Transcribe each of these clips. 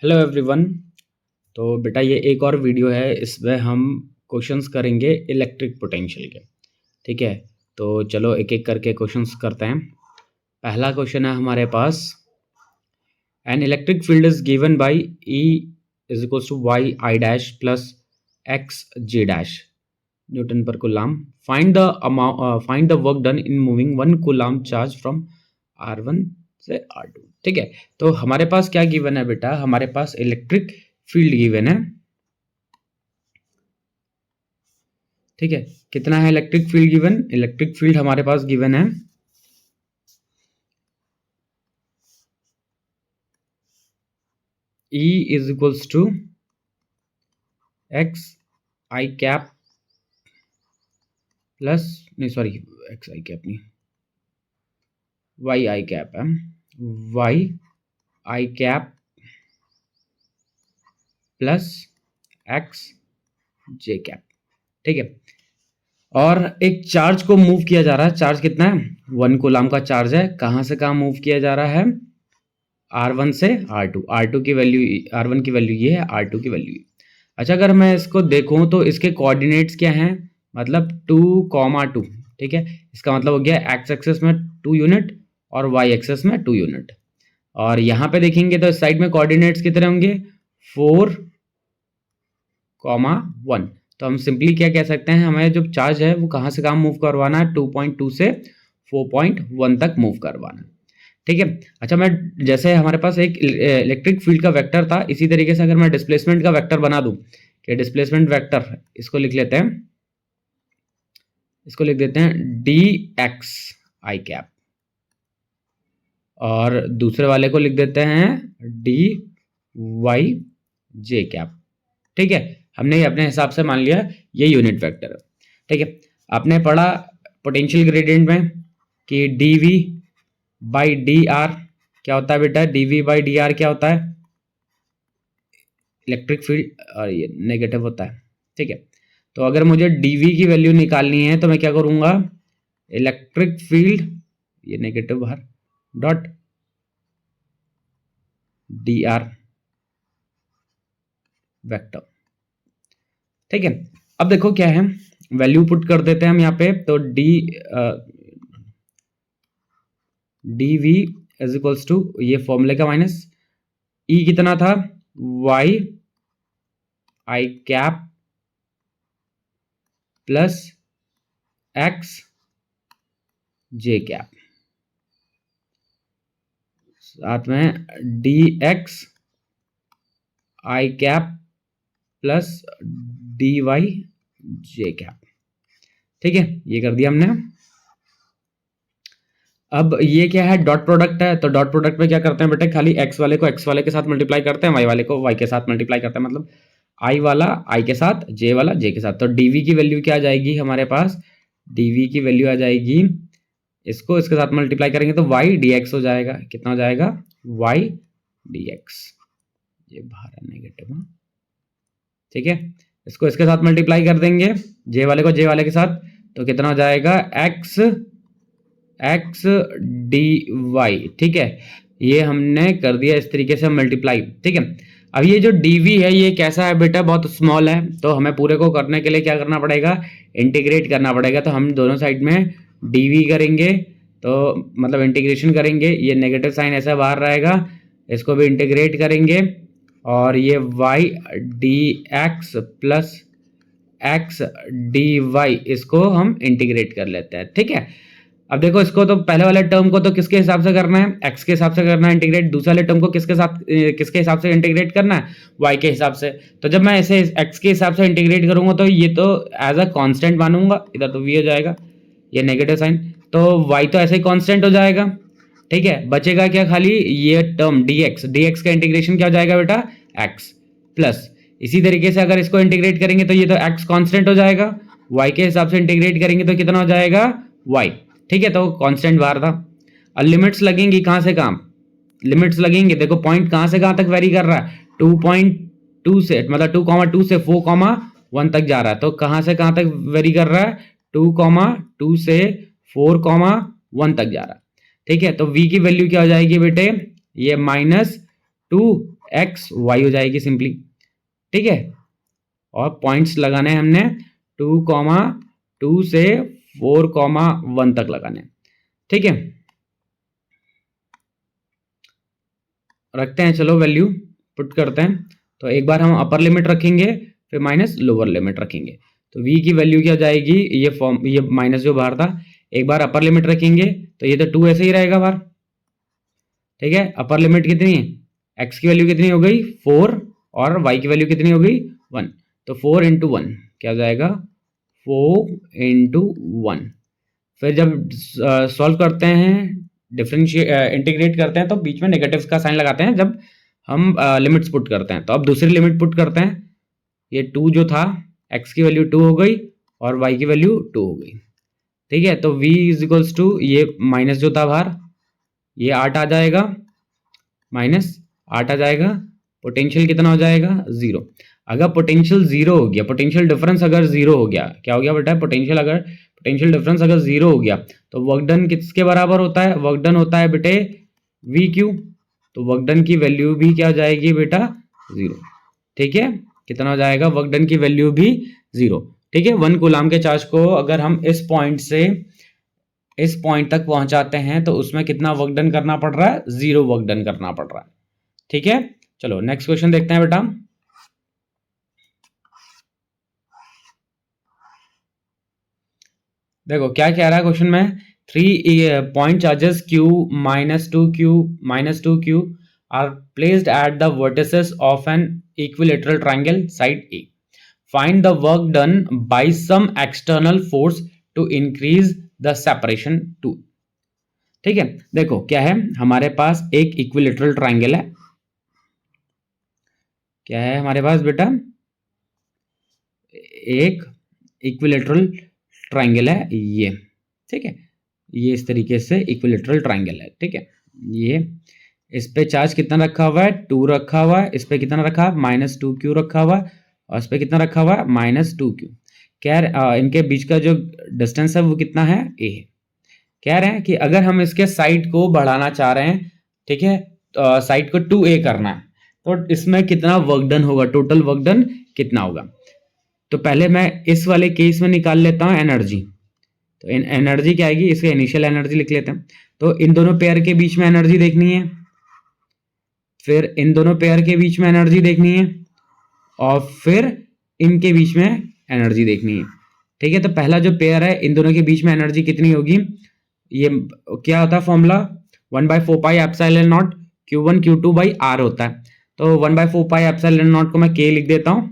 Hello everyone. तो बेटा ये एक और वीडियो है, इसमें हम क्वेश्चंस करेंगे इलेक्ट्रिक पोटेंशियल के। ठीक है, तो चलो एक एक करके क्वेश्चंस करते हैं। पहला क्वेश्चन है हमारे पास, an electric field is given by E is equals to y i dash plus x j dash newton पर coulomb. Find the work done in moving one coulomb charge from R1 से R2। ठीक है, तो हमारे पास क्या given है बेटा, हमारे पास इलेक्ट्रिक फील्ड गिवन है। ठीक है, कितना है electric field given? Electric field हमारे पास गिवन है E is equals to x i cap plus, नहीं सॉरी, एक्स आई कैप नहीं, वाई आई कैप है, y i cap plus x j cap. ठीक है, और एक चार्ज को मूव किया जा रहा है। चार्ज कितना है? 1 कूलाम का चार्ज है। कहाँ से कहाँ मूव किया जा रहा है? R1 से R2। R2 की वैल्यू, R1 की वैल्यू ये है, R2 की वैल्यू ये। अच्छा, अगर मैं इसको देखूं तो इसके कोऑर्डिनेट्स क्या हैं? मतलब 2,2। ठीक है, इसका मतलब हो गया एक्स एक्सेस में 2 यूनिट और वाई एक्सेस में 2 यूनिट। और यहाँ पे देखेंगे तो इस साइड में कोऑर्डिनेट्स कितने होंगे? 4,1। तो हम सिंपली क्या कह सकते हैं, हमें जो चार्ज है वो कहाँ से कहाँ मूव करवाना है? 2.2 से 4.1 तक मूव करवाना है। ठीक है, अच्छा, मैं जैसे हमारे पास एक इलेक्ट्रिक फील्ड का वेक्टर था, इसी तरीके से अगर मैं डिस्प्लेसमेंट का वेक्टर बना दूं कि डिस्प्लेसमेंट वेक्टर, इसको लिख लेते हैं, इसको लिख देते हैं डी एक्स आई कैप, और दूसरे वाले को लिख देते हैं डी वाई जे कैप। ठीक है, हमने अपने हिसाब से मान लिया ये यूनिट वेक्टर है। ठीक है, आपने पढ़ा पोटेंशियल ग्रेडियंट में कि d v by d r क्या होता है बेटा? D v by d r क्या होता है? इलेक्ट्रिक फील्ड, और ये नेगेटिव होता है। ठीक है, तो अगर मुझे डी वी की वैल्यू निकालनी है तो मैं क्या करूंगा? इलेक्ट्रिक फील्ड, ये नेगेटिव बाहर, डॉट डी आर वेक्टर। ठीक है, अब देखो क्या है, वैल्यू पुट कर देते हैं हम यहाँ पे। तो d v is equals to, ये फॉर्मूले का माइनस ई कितना था? Y i cap plus x j cap, साथ में d x i cap plus d y j cap. ठीक है, ये कर दिया हमने। अब ये क्या है? डॉट प्रोडक्ट है। तो डॉट प्रोडक्ट में क्या करते हैं बेटे? खाली एक्स वाले को एक्स वाले के साथ मल्टीप्लाई करते हैं, वाई वाले को वाई के साथ मल्टीप्लाई करते हैं। मतलब आई वाला आई के साथ, जे वाला जे के साथ। तो डीवी की वैल्यू क्या आ जाएगी हमारे पास? डीवी की वैल्यू आ जाएगी, इसको इसके साथ मल्टीप्लाई करेंगे तो वाई डी एक्स हो जाएगा। कितना हो जाएगा? वाई डी एक्स, ये बाहर है नेगेटिव। ठीक है, इसको इसके साथ मल्टीप्लाई कर देंगे, जे वाले को जे वाले के साथ, तो कितना हो जाएगा? X x d y. ठीक है, ये हमने कर दिया इस तरीके से मल्टीप्लाई। ठीक है, अब ये जो डीवी है ये कैसा है बेटा? बहुत स्मॉल है। तो हमें पूरे को करने के लिए क्या करना पड़ेगा? इंटीग्रेट करना पड़ेगा। तो हम दोनों साइड में डीवी करेंगे, तो मतलब इंटीग्रेशन करेंगे, ये नेगेटिव साइन ऐसा बाहर रहेगा, इसको भी इंटीग्रेट करेंगे, और ये y d x plus x d y, इसको हम इंटीग्रेट कर लेते हैं। ठीक है, अब देखो इसको तो पहले वाले टर्म को तो किसके हिसाब से करना है? एक्स के हिसाब से करना है इंटीग्रेट। दूसरे वाले टर्म को किसके हिसाब से इंटीग्रेट करना है? वाई के हिसाब से। तो जब मैं इसे एक्स के हिसाब से इंटीग्रेट करूंगा तो ये तो एज अ कांस्टेंट मानूंगा, इधर तो वी हो जाएगा, ये नेगेटिव साइन, तो वाई तो ऐसे ही कांस्टेंट हो जाएगा। ठीक है, बचेगा क्या? खाली ये टर्म डी एक्स का इंटीग्रेशन क्या हो जाएगा बेटा? एक्स प्लस, इसी तरीके से अगर इसको इंटीग्रेट करेंगे तो ये तो एक्स कांस्टेंट हो जाएगा, वाई के हिसाब से इंटीग्रेट करेंगे तो कितना हो जाएगा? वाई। ठीक है, तो कांस्टेंट बाहर था। अब लिमिट्स लगेंगी कहां से कहां? लिमिट्स लगेंगे, देखो पॉइंट कहां से कहां तक वेरी कर रहा है? 2.2 से, मतलब 2,2 से 4,1 तक जा रहा है। तो कहां से कहां तक वेरी कर रहा है? 2,2 से 4,1 तक जा रहा है। ठीक है, तो v की वैल्यू क्या हो जाएगी बेटे? ये -2 एक्स वाई हो जाएगी सिंपली, ठीक है। और पॉइंट्स लगाने हैं हमने 2,2 से 4,1 तक लगाने, ठीक है। रखते हैं, चलो वैल्यू पुट करते हैं। तो एक बार हम अपर लिमिट रखेंगे, फिर माइनस लोअर लिमिट रखेंगे। तो v की वैल्यू क्या जाएगी, ये माइनस जो बाहर था, एक बार अपर लिमिट रखेंगे तो ये तो 2 ऐसे ही रहेगा बाहर, ठीक है। अपर लिमिट कितनी है, x की वैल्यू कितनी हो गई 4 और y की वैल्यू कितनी हो गई 1। तो 4 इंटू 1 क्या हो जाएगा 4 इंटू 1। फिर जब सॉल्व करते हैं, डिफरेंशिएट इंटीग्रेट करते हैं तो बीच में नेगेटिव का साइन लगाते हैं जब हम लिमिट्स पुट करते हैं। तो अब दूसरी लिमिट पुट करते हैं, ये 2 जो था x की वैल्यू 2 हो गई और y की वैल्यू 2 हो गई, ठीक है। तो v इज इक्वल्स टू ये माइनस जो था बाहर, ये 8 आ जाएगा, माइनस 8 आ जाएगा, पोटेंशियल कितना हो जाएगा 0। अगर पोटेंशियल 0 हो गया, पोटेंशियल डिफरेंस अगर 0 हो गया, क्या हो गया बेटा, पोटेंशियल डिफरेंस अगर 0 हो गया तो वर्क डन किसके बराबर होता है, वर्क डन होता है बेटे वी क्यू। तो वर्क डन की वैल्यू भी क्या हो जाएगी बेटा 0, ठीक है। कितना हो जाएगा, वर्क डन की वैल्यू भी 0, ठीक है। 1 कूलाम के चार्ज को अगर हम इस पॉइंट से इस पॉइंट तक पहुंचाते हैं तो उसमें कितना वर्क डन करना पड़ रहा है, 0 वर्क डन करना पड़ रहा है, ठीक है। चलो नेक्स्ट क्वेश्चन देखते हैं बेटा। देखो क्या कह रहा है क्वेश्चन में, 3 point charges q -2q are placed at the vertices of an equilateral triangle side a. Find the work done by some external force to increase the separation 2, ठीक है। देखो क्या है, हमारे पास एक इक्विलेटरल ट्राइंगल है, क्या है हमारे पास बेटा, एक इक्विलेटरल ट्राइंगल है ये, ठीक है। ये इस तरीके से इक्विलेटरल ट्राइंगल है, ठीक है। ये इस पे चार्ज कितना रखा हुआ है 2 रखा हुआ है, इस पे कितना रखा है -2q रखा हुआ है, और इस पे कितना रखा हुआ है -2q। क्या इनके बीच का जो डिस्टेंस है वो कितना है a है। कह रहे हैं कि अगर हम इसके साइड को बढ़ाना चाह रहे हैं, ठीक है, तो साइड को 2a करना है, तो इसमें कितना वर्क डन होगा, टोटल वर्क डन कितना होगा। तो पहले मैं इस वाले केस में निकाल लेता हूं एनर्जी। तो एनर्जी क्या आएगी, इसके इनिशियल एनर्जी लिख लेते हैं। तो इन दोनों पेयर के बीच में एनर्जी देखनी है, फिर इन दोनों पेयर के बीच में एनर्जी देखनी है, और फिर इनके बीच में एनर्जी देखनी है, ठीक है। तो पहला जो पेयर है, इन दोनों के बीच में एनर्जी कितनी होगी, ये क्या होता है formula 1/4πε0 Q1 Q2 by R होता है। तो 1/4πε0 को मैं K लिख देता हूं।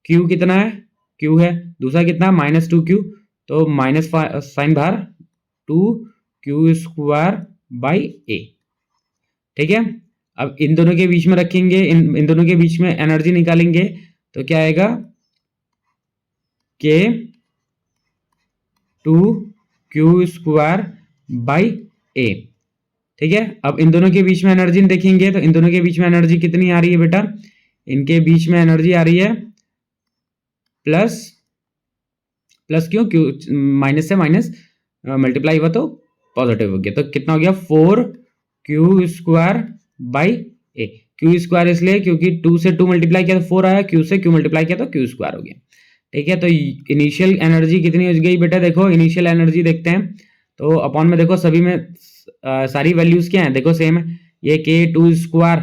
Q कितना है, Q है, दूसरा कितना -2Q, तो माइनस साइन बाहर 2q² बाई a, ठीक है। अब इन दोनों के बीच में रखेंगे, इन दोनों के बीच में एनर्जी निकालेंगे, तो क्या आएगा K 2q² बाई a, ठीक है। अब इन दोनों के बीच में एनर्जी देखेंगे, तो इन दोनों के बीच में एनर्जी कितनी आ रही है बेटा, इनके बीच में एनर्जी आ रही है प्लस क्यों, क्यू माइनस से माइनस मल्टीप्लाई हुआ तो पॉजिटिव हो गया, तो कितना हो गया 4q² बाई a। q² इसलिए क्योंकि 2 से 2 मल्टीप्लाई किया तो 4 आया, q से q मल्टीप्लाई किया तो q² हो गया, ठीक है। तो इनिशियल एनर्जी कितनी हो गई बेटा, देखो इनिशियल एनर्जी देखते हैं, तो अपॉन में देखो सभी में सारी वैल्यूज क्या है, देखो सेम है, ये k2²,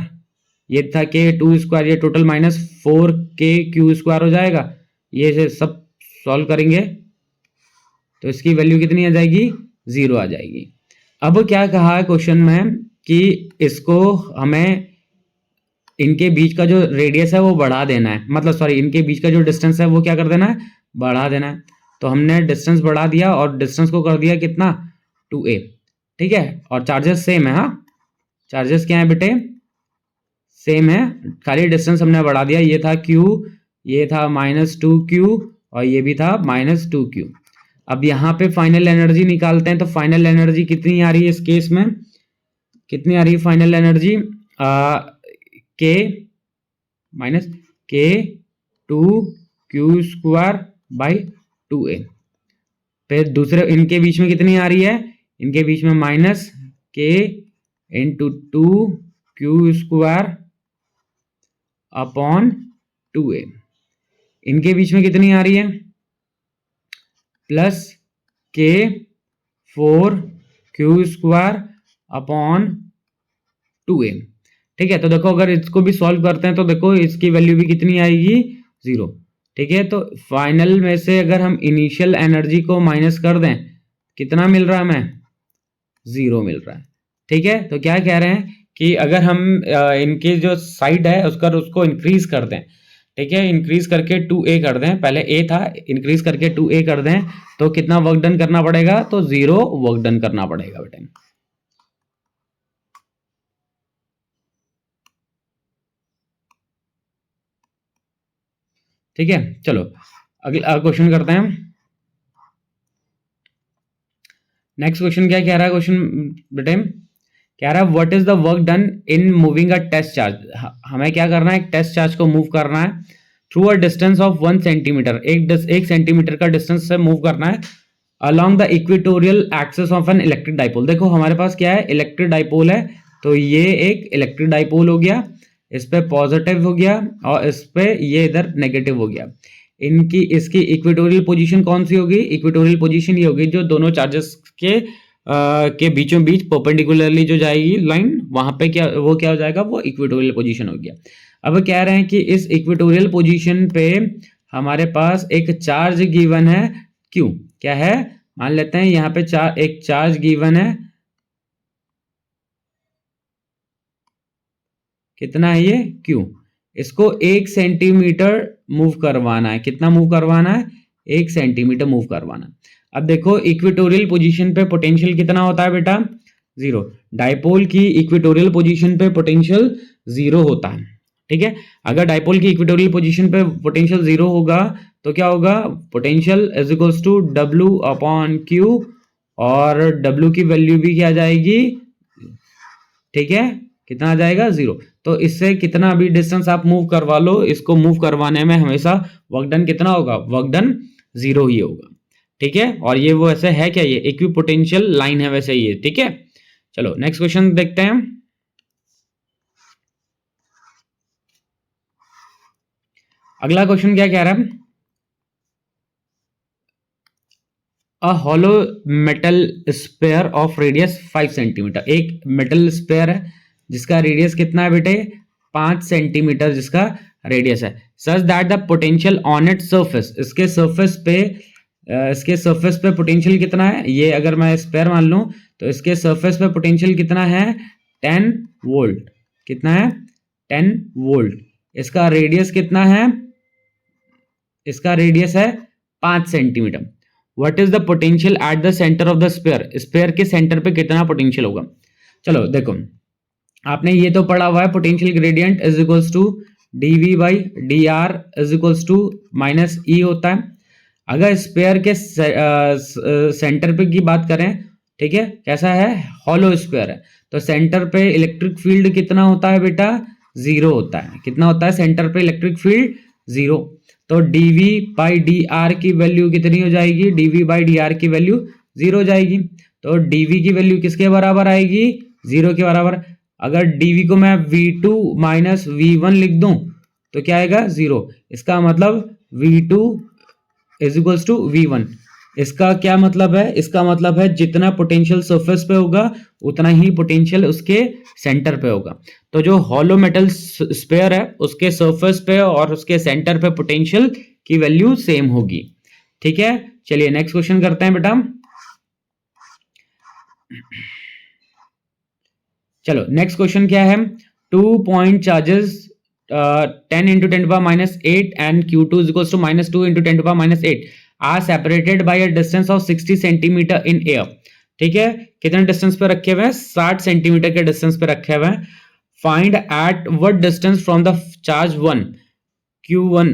ये था k2², ये टोटल -4kq² हो जाएगा। ये सब सॉल्व करेंगे तो इसकी वैल्यू कितनी आ जाएगी 0 आ जाएगी। अब क्या कहा है क्वेश्चन में कि इसको हमें इनके बीच का जो रेडियस है वो बढ़ा देना है, मतलब सॉरी इनके बीच का जो डिस्टेंस है वो क्या कर देना है, बढ़ा देना है। तो हमने डिस्टेंस बढ़ा दिया और डिस्टेंस को कर दिया कितना 2a, ठीक है। और चार्जेस सेम है, हाँ चार्जेस क्या है बेटे सेम है, खाली डिस्टेंस हमने बढ़ा दिया, ये था q, ये था -2q और ये भी था -2q। अब यहाँ पे फाइनल एनर्जी निकालते हैं, तो फाइनल एनर्जी कितनी आ रही है इस केस में, कितनी आ रही है final energy k -k2q² by 2a। फिर दूसरे इनके बीच में कितनी आ रही है, इनके बीच में -k × 2q² अपॉन 2a। इनके बीच में कितनी आ रही है? Plus k 4q² upon 2a। ठीक है, तो देखो अगर इसको भी सॉल्व करते हैं तो देखो इसकी वैल्यू भी कितनी आएगी? 0। ठीक है, तो फाइनल में से अगर हम इनिशियल एनर्जी को माइनस कर दें, कितना मिल रहा है हमें? 0 मिल रहा है। ठीक है, तो क्या कह रहे हैं कि अगर हम इनकी जो साइड है उसको इंक्रीज कर दें, ठीक है, इंक्रीज करके 2a कर दें, पहले a था, इंक्रीज करके 2a कर दें, तो कितना वर्क डन करना पड़ेगा? तो 0 वर्क डन करना पड़ेगा बेटे। ठीक है, चलो अगला क्वेश्चन करते हैं। नेक्स्ट क्वेश्चन क्या कह रहा है? क्वेश्चन बेटे कह रहा है what is the work done in moving a test charge. हमें क्या करना है? एक टेस्ट चार्ज को मूव करना है through a distance of 1 centimetre, एक सेंटीमीटर का डिस्टेंस से मूव करना है along the equatorial axis of an electric dipole. देखो हमारे पास क्या है? इलेक्ट्रिक डाइपोल है, तो ये एक इलेक्ट्रिक डाइपोल हो गया, इस पे पॉजिटिव हो गया और इस पे ये इधर नेगेटिव हो गया। इसकी इक्वेटोरियल पोजीशन कौन सी होगी? इक्वेटोरियल पोजीशन ये होगी जो दोनों चार्जेस के बीचों बीच परपेंडिकुलरली जो जाएगी लाइन, वहां पे क्या वो क्या हो जाएगा? वो इक्वेटोरियल पोजीशन हो गया। अब कह रहे हैं कि इस इक्वेटोरियल पोजीशन पे हमारे पास एक चार्ज गिवन है क्यू। क्या है? मान लेते हैं यहाँ पे एक चार्ज गिवन है, कितना है ये? क्यू। इसको 1 सेंटीमीटर मूव करवाना है। कितना मूव करवाना है? 1 सेंटीमीटर मूव करवाना है। अब देखो इक्वेटोरियल पोजीशन पे पोटेंशियल कितना होता है बेटा? 0। डाइपोल की इक्वेटोरियल पोजीशन पे पोटेंशियल 0 होता है। ठीक है, अगर डाइपोल की इक्वेटोरियल पोजीशन पे पोटेंशियल 0 होगा तो क्या होगा? Potential is equals to W upon Q, और W की वैल्यू भी क्या आ जाएगी? ठीक है, कितना आ जाएगा? 0। तो इससे कितना भी डिस्टेंस आप मूव करवा लो, इसको मूव करवाने में हमेशा वर्क डन कितना होगा? वर्क डन 0 ही होगा। ठीक है, और ये वो ऐसे है क्या? ये इक्विपोटेंशियल लाइन है वैसे ये। ठीक है, चलो नेक्स्ट क्वेश्चन देखते हैं। अगला क्वेश्चन क्या कह रहा है? A hollow metal sphere of radius 5 centimetre. एक मेटल स्पेयर है जिसका रेडियस कितना है बेटे? 5 सेंटीमीटर जिसका रेडियस है। Such that the potential on it surface, इसके सरफेस पे पोटेंशियल कितना है? ये अगर मैं स्पेयर मान लूं तो इसके सरफेस पे पोटेंशियल कितना है? 10 वोल्ट। कितना है? 10 वोल्ट। इसका रेडियस कितना है? इसका रेडियस है 5 centimetre. What is the potential at the centre of the sphere? Sphere के सेंटर पे कितना पोटेंशियल होगा? चलो देखो, आपने ये तो पढ़ा हुआ है, potential gradient is equals to dv by d r is equals to minus E होता है। अगर स्पेयर के सेंटर पे की बात करें, ठीक है, कैसा है? हॉलो स्पेयर है, तो सेंटर पे इलेक्ट्रिक फील्ड कितना होता है बेटा? 0 होता है। कितना होता है सेंटर पे इलेक्ट्रिक फील्ड? 0। तो dv बाई डी आर की वैल्यू कितनी हो जाएगी? dv बाई डी आर की वैल्यू 0 हो जाएगी। तो dv की वैल्यू किसके बराबर आएगी? 0 के बराबर। अगर dv को मैं v2 माइनस v1 लिख दूं तो क्या आएगा? 0। इसका मतलब v2 is equals to v1। इसका क्या मतलब है? इसका मतलब है जितना पोटेंशियल सरफेस पे होगा उतना ही पोटेंशियल उसके सेंटर पे होगा। तो जो हॉलो मेटल स्पेयर है उसके सरफेस पे और उसके सेंटर पे पोटेंशियल की वैल्यू सेम होगी। ठीक है, चलिए नेक्स्ट क्वेश्चन करते हैं बेटा। चलो नेक्स्ट क्वेश्चन क्या है? 2 point charges 10 into 10 power minus 8 and q2 is equals to minus 2 into 10 power minus 8 are separated by a distance of 60 centimeter in air। ठीक है, कितने डिस्टेंस पे रखे हुए हैं? 60 सेंटीमीटर के डिस्टेंस पे रखे हुए हैं। Find at what distance from the charge 1 q1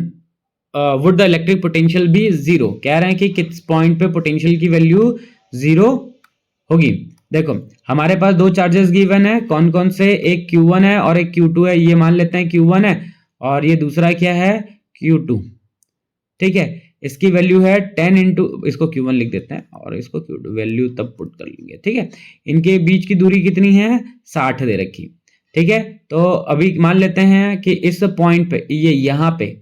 would the electric potential be 0। कह रहे हैं कि किस पॉइंट पे पोटेंशियल की वैल्यू 0 होगी। देखो हमारे पास दो चार्जेस गिवन है, कौन कौन से? एक Q1 है और एक Q2 है। ये मान लेते हैं Q1 है और ये दूसरा क्या है? Q2। ठीक है, इसकी वैल्यू है 10 इंटू, इसको Q1 लिख देते हैं और इसको Q2 वैल्यू तब पुट कर लेंगे। ठीक है, इनके बीच की दूरी कितनी है? 60 दे रखी। ठीक है, तो अभी मान लेते हैं कि इस पॉइंट पे ये यहां पे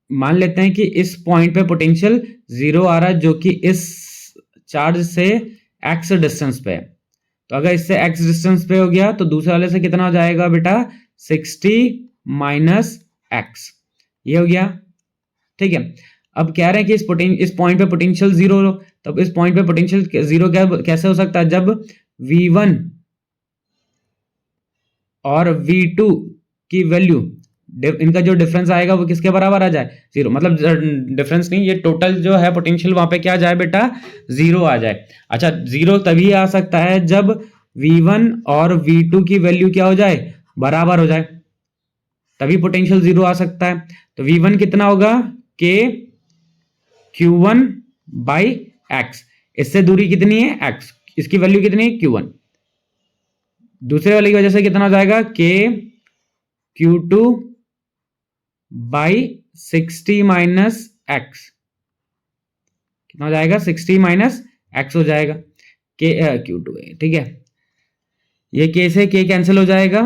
मान लेते हैं कि इस पॉइंट पे पोटेंशियल 0 आ रहा है, जो कि इस चार्ज से x डिस्टेंस पे है। तो अगर इससे x डिस्टेंस पे हो गया तो दूसरे वाले से कितना हो जाएगा बेटा, 60 माइनस x, ये हो गया। ठीक है, अब कह रहे हैं कि इस पॉइंट पे पोटेंशियल 0 हो, तब इस पॉइंट पे पोटेंशियल 0 कैसे हो सकता है, जब v1 और v2 की वैल्यू, इनका जो डिफरेंस आएगा वो किसके बराबर आ जाए, 0। मतलब डिफरेंस नहीं, ये टोटल जो है पोटेंशियल वहां पे क्या आ जाए बेटा, 0 आ जाए। अच्छा, 0 तभी आ सकता है जब v1 और v2 की वैल्यू क्या हो जाए, बराबर हो जाए, तभी पोटेंशियल 0 आ सकता है। तो v1 कितना होगा, k q1 बाई x, इससे दूरी कितनी है, x, इसकी वैल्यू कितनी है, q1, दूसरे वाले की वजह से कितना हो जाएगा, k q2 by 60 minus x, कितना हो जाएगा, 60 माइनस एक्स हो जाएगा, के q2 है। ठीक है, ये k से k कैंसिल हो जाएगा,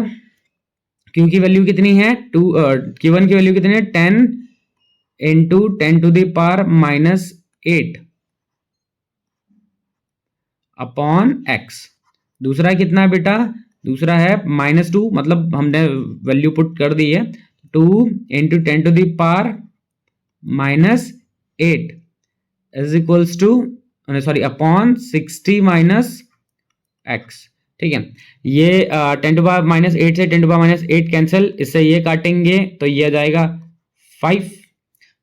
q की वैल्यू कितनी है, q1 की वैल्यू कितनी है, 10 into 10 to the power minus 8 upon x। दूसरा कितना है बेटा, दूसरा है -2, मतलब हमने वैल्यू पुट कर दी है, 2 into 10 to the power minus 8 is equals to, sorry, upon 60 minus x. ठीक है, ये 10 टू पावर माइनस 8 से 10 टू पावर माइनस 8 कैंसिल, इससे ये काटेंगे तो ये आ जाएगा 5।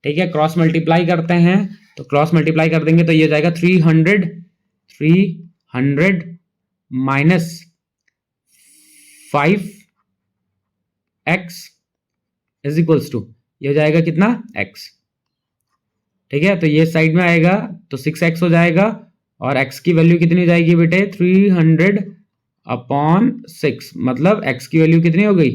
ठीक है, क्रॉस मल्टीप्लाई करते हैं, तो क्रॉस मल्टीप्लाई कर देंगे तो ये जाएगा 300 minus 5 x is equals to, ये हो जाएगा कितना, x। ठीक है, तो ये साइड में आएगा तो 6x हो जाएगा, और x की वैल्यू कितनी हो जाएगी बेटे, 300 अपॉन 6, मतलब x की वैल्यू कितनी हो गई,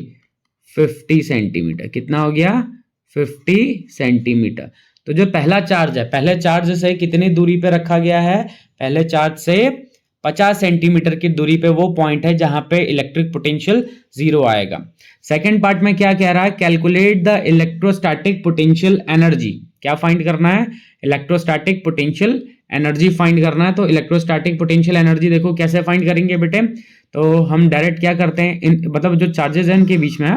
50 सेंटीमीटर। कितना हो गया, 50 सेंटीमीटर। तो जो पहला चार्ज है, पहले चार्ज से कितनी दूरी पे रखा गया है, पहले चार्ज से 50 सेंटीमीटर की दूरी पे वो पॉइंट है जहां पे इलेक्ट्रिक पोटेंशियल 0 आएगा। सेकेंड पार्ट में क्या कह रहा है, calculate the electrostatic potential energy. क्या फाइंड करना है, इलेक्ट्रोस्टैटिक पोटेंशियल एनर्जी फाइंड करना है। तो इलेक्ट्रोस्टैटिक पोटेंशियल एनर्जी देखो कैसे फाइंड करेंगे बेटे, तो हम डायरेक्ट क्या करते हैं, मतलब जो चार्जेस हैं इनके बीच में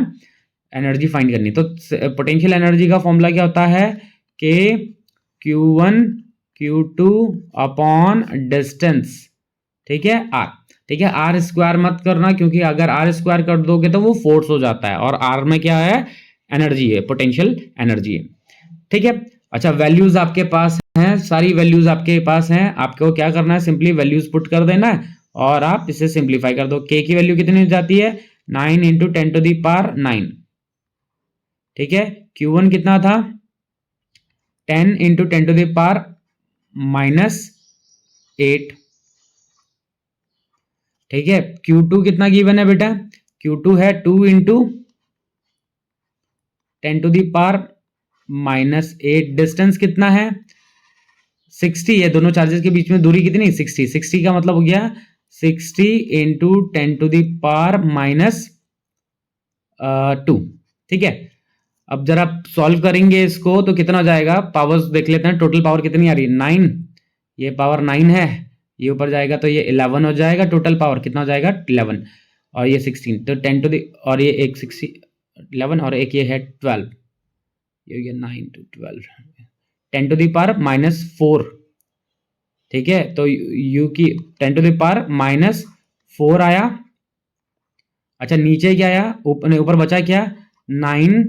एनर्जी फाइंड करनी। तो पोटेंशियल एनर्जी का फॉर्मूला क्या होता है, के Q1 Q2 अपॉन डिस्टेंस। ठीक है, आर। ठीक है, आर स्क्वायर मत करना, क्योंकि अगर आर स्क्वायर कर दोगे तो वो फोर्स हो जाता है, और आर में क्या है, एनर्जी है, पोटेंशियल एनर्जी है। ठीक है, अच्छा, वैल्यूज आपके पास हैं, सारी वैल्यूज आपके पास हैं, आपको क्या करना है, सिंपली वैल्यूज पुट कर देना है और आप इसे सिंप्लीफाई कर दो। के की वैल्यू कितनी हो जाती है, 9 इंटू 10 टू दी पावर 9। ठीक है, Q1 कितना था, 10 into 10 to the power minus 8। ठीक है, Q2 कितना गिवन है बेटा, Q2 है 2 into 10 to the power minus 8। Distance कितना है, 60 है, दोनों चार्जेस के बीच में दूरी कितनी, 60। 60 का मतलब हो गया 60 into 10 to the power minus 2। ठीक है, अब जरा सॉल्व करेंगे इसको तो कितना हो जाएगा, पावर्स देख लेते हैं, टोटल पावर कितनी आ रही है, 9, ये पावर 9 है, ये ऊपर जाएगा तो ये 11 हो जाएगा, टोटल पावर कितना हो जाएगा, 11, और ये 16, तो 10 टू दी, और ये एक 11 और एक ये है 12, ये 9 to 12, 10 to the power minus 4। ठीक है, तो u की 10 टू दी पावर माइनस 4 आया। अच्छा, नीचे क्या आया, ऊपर बचा क्या, 9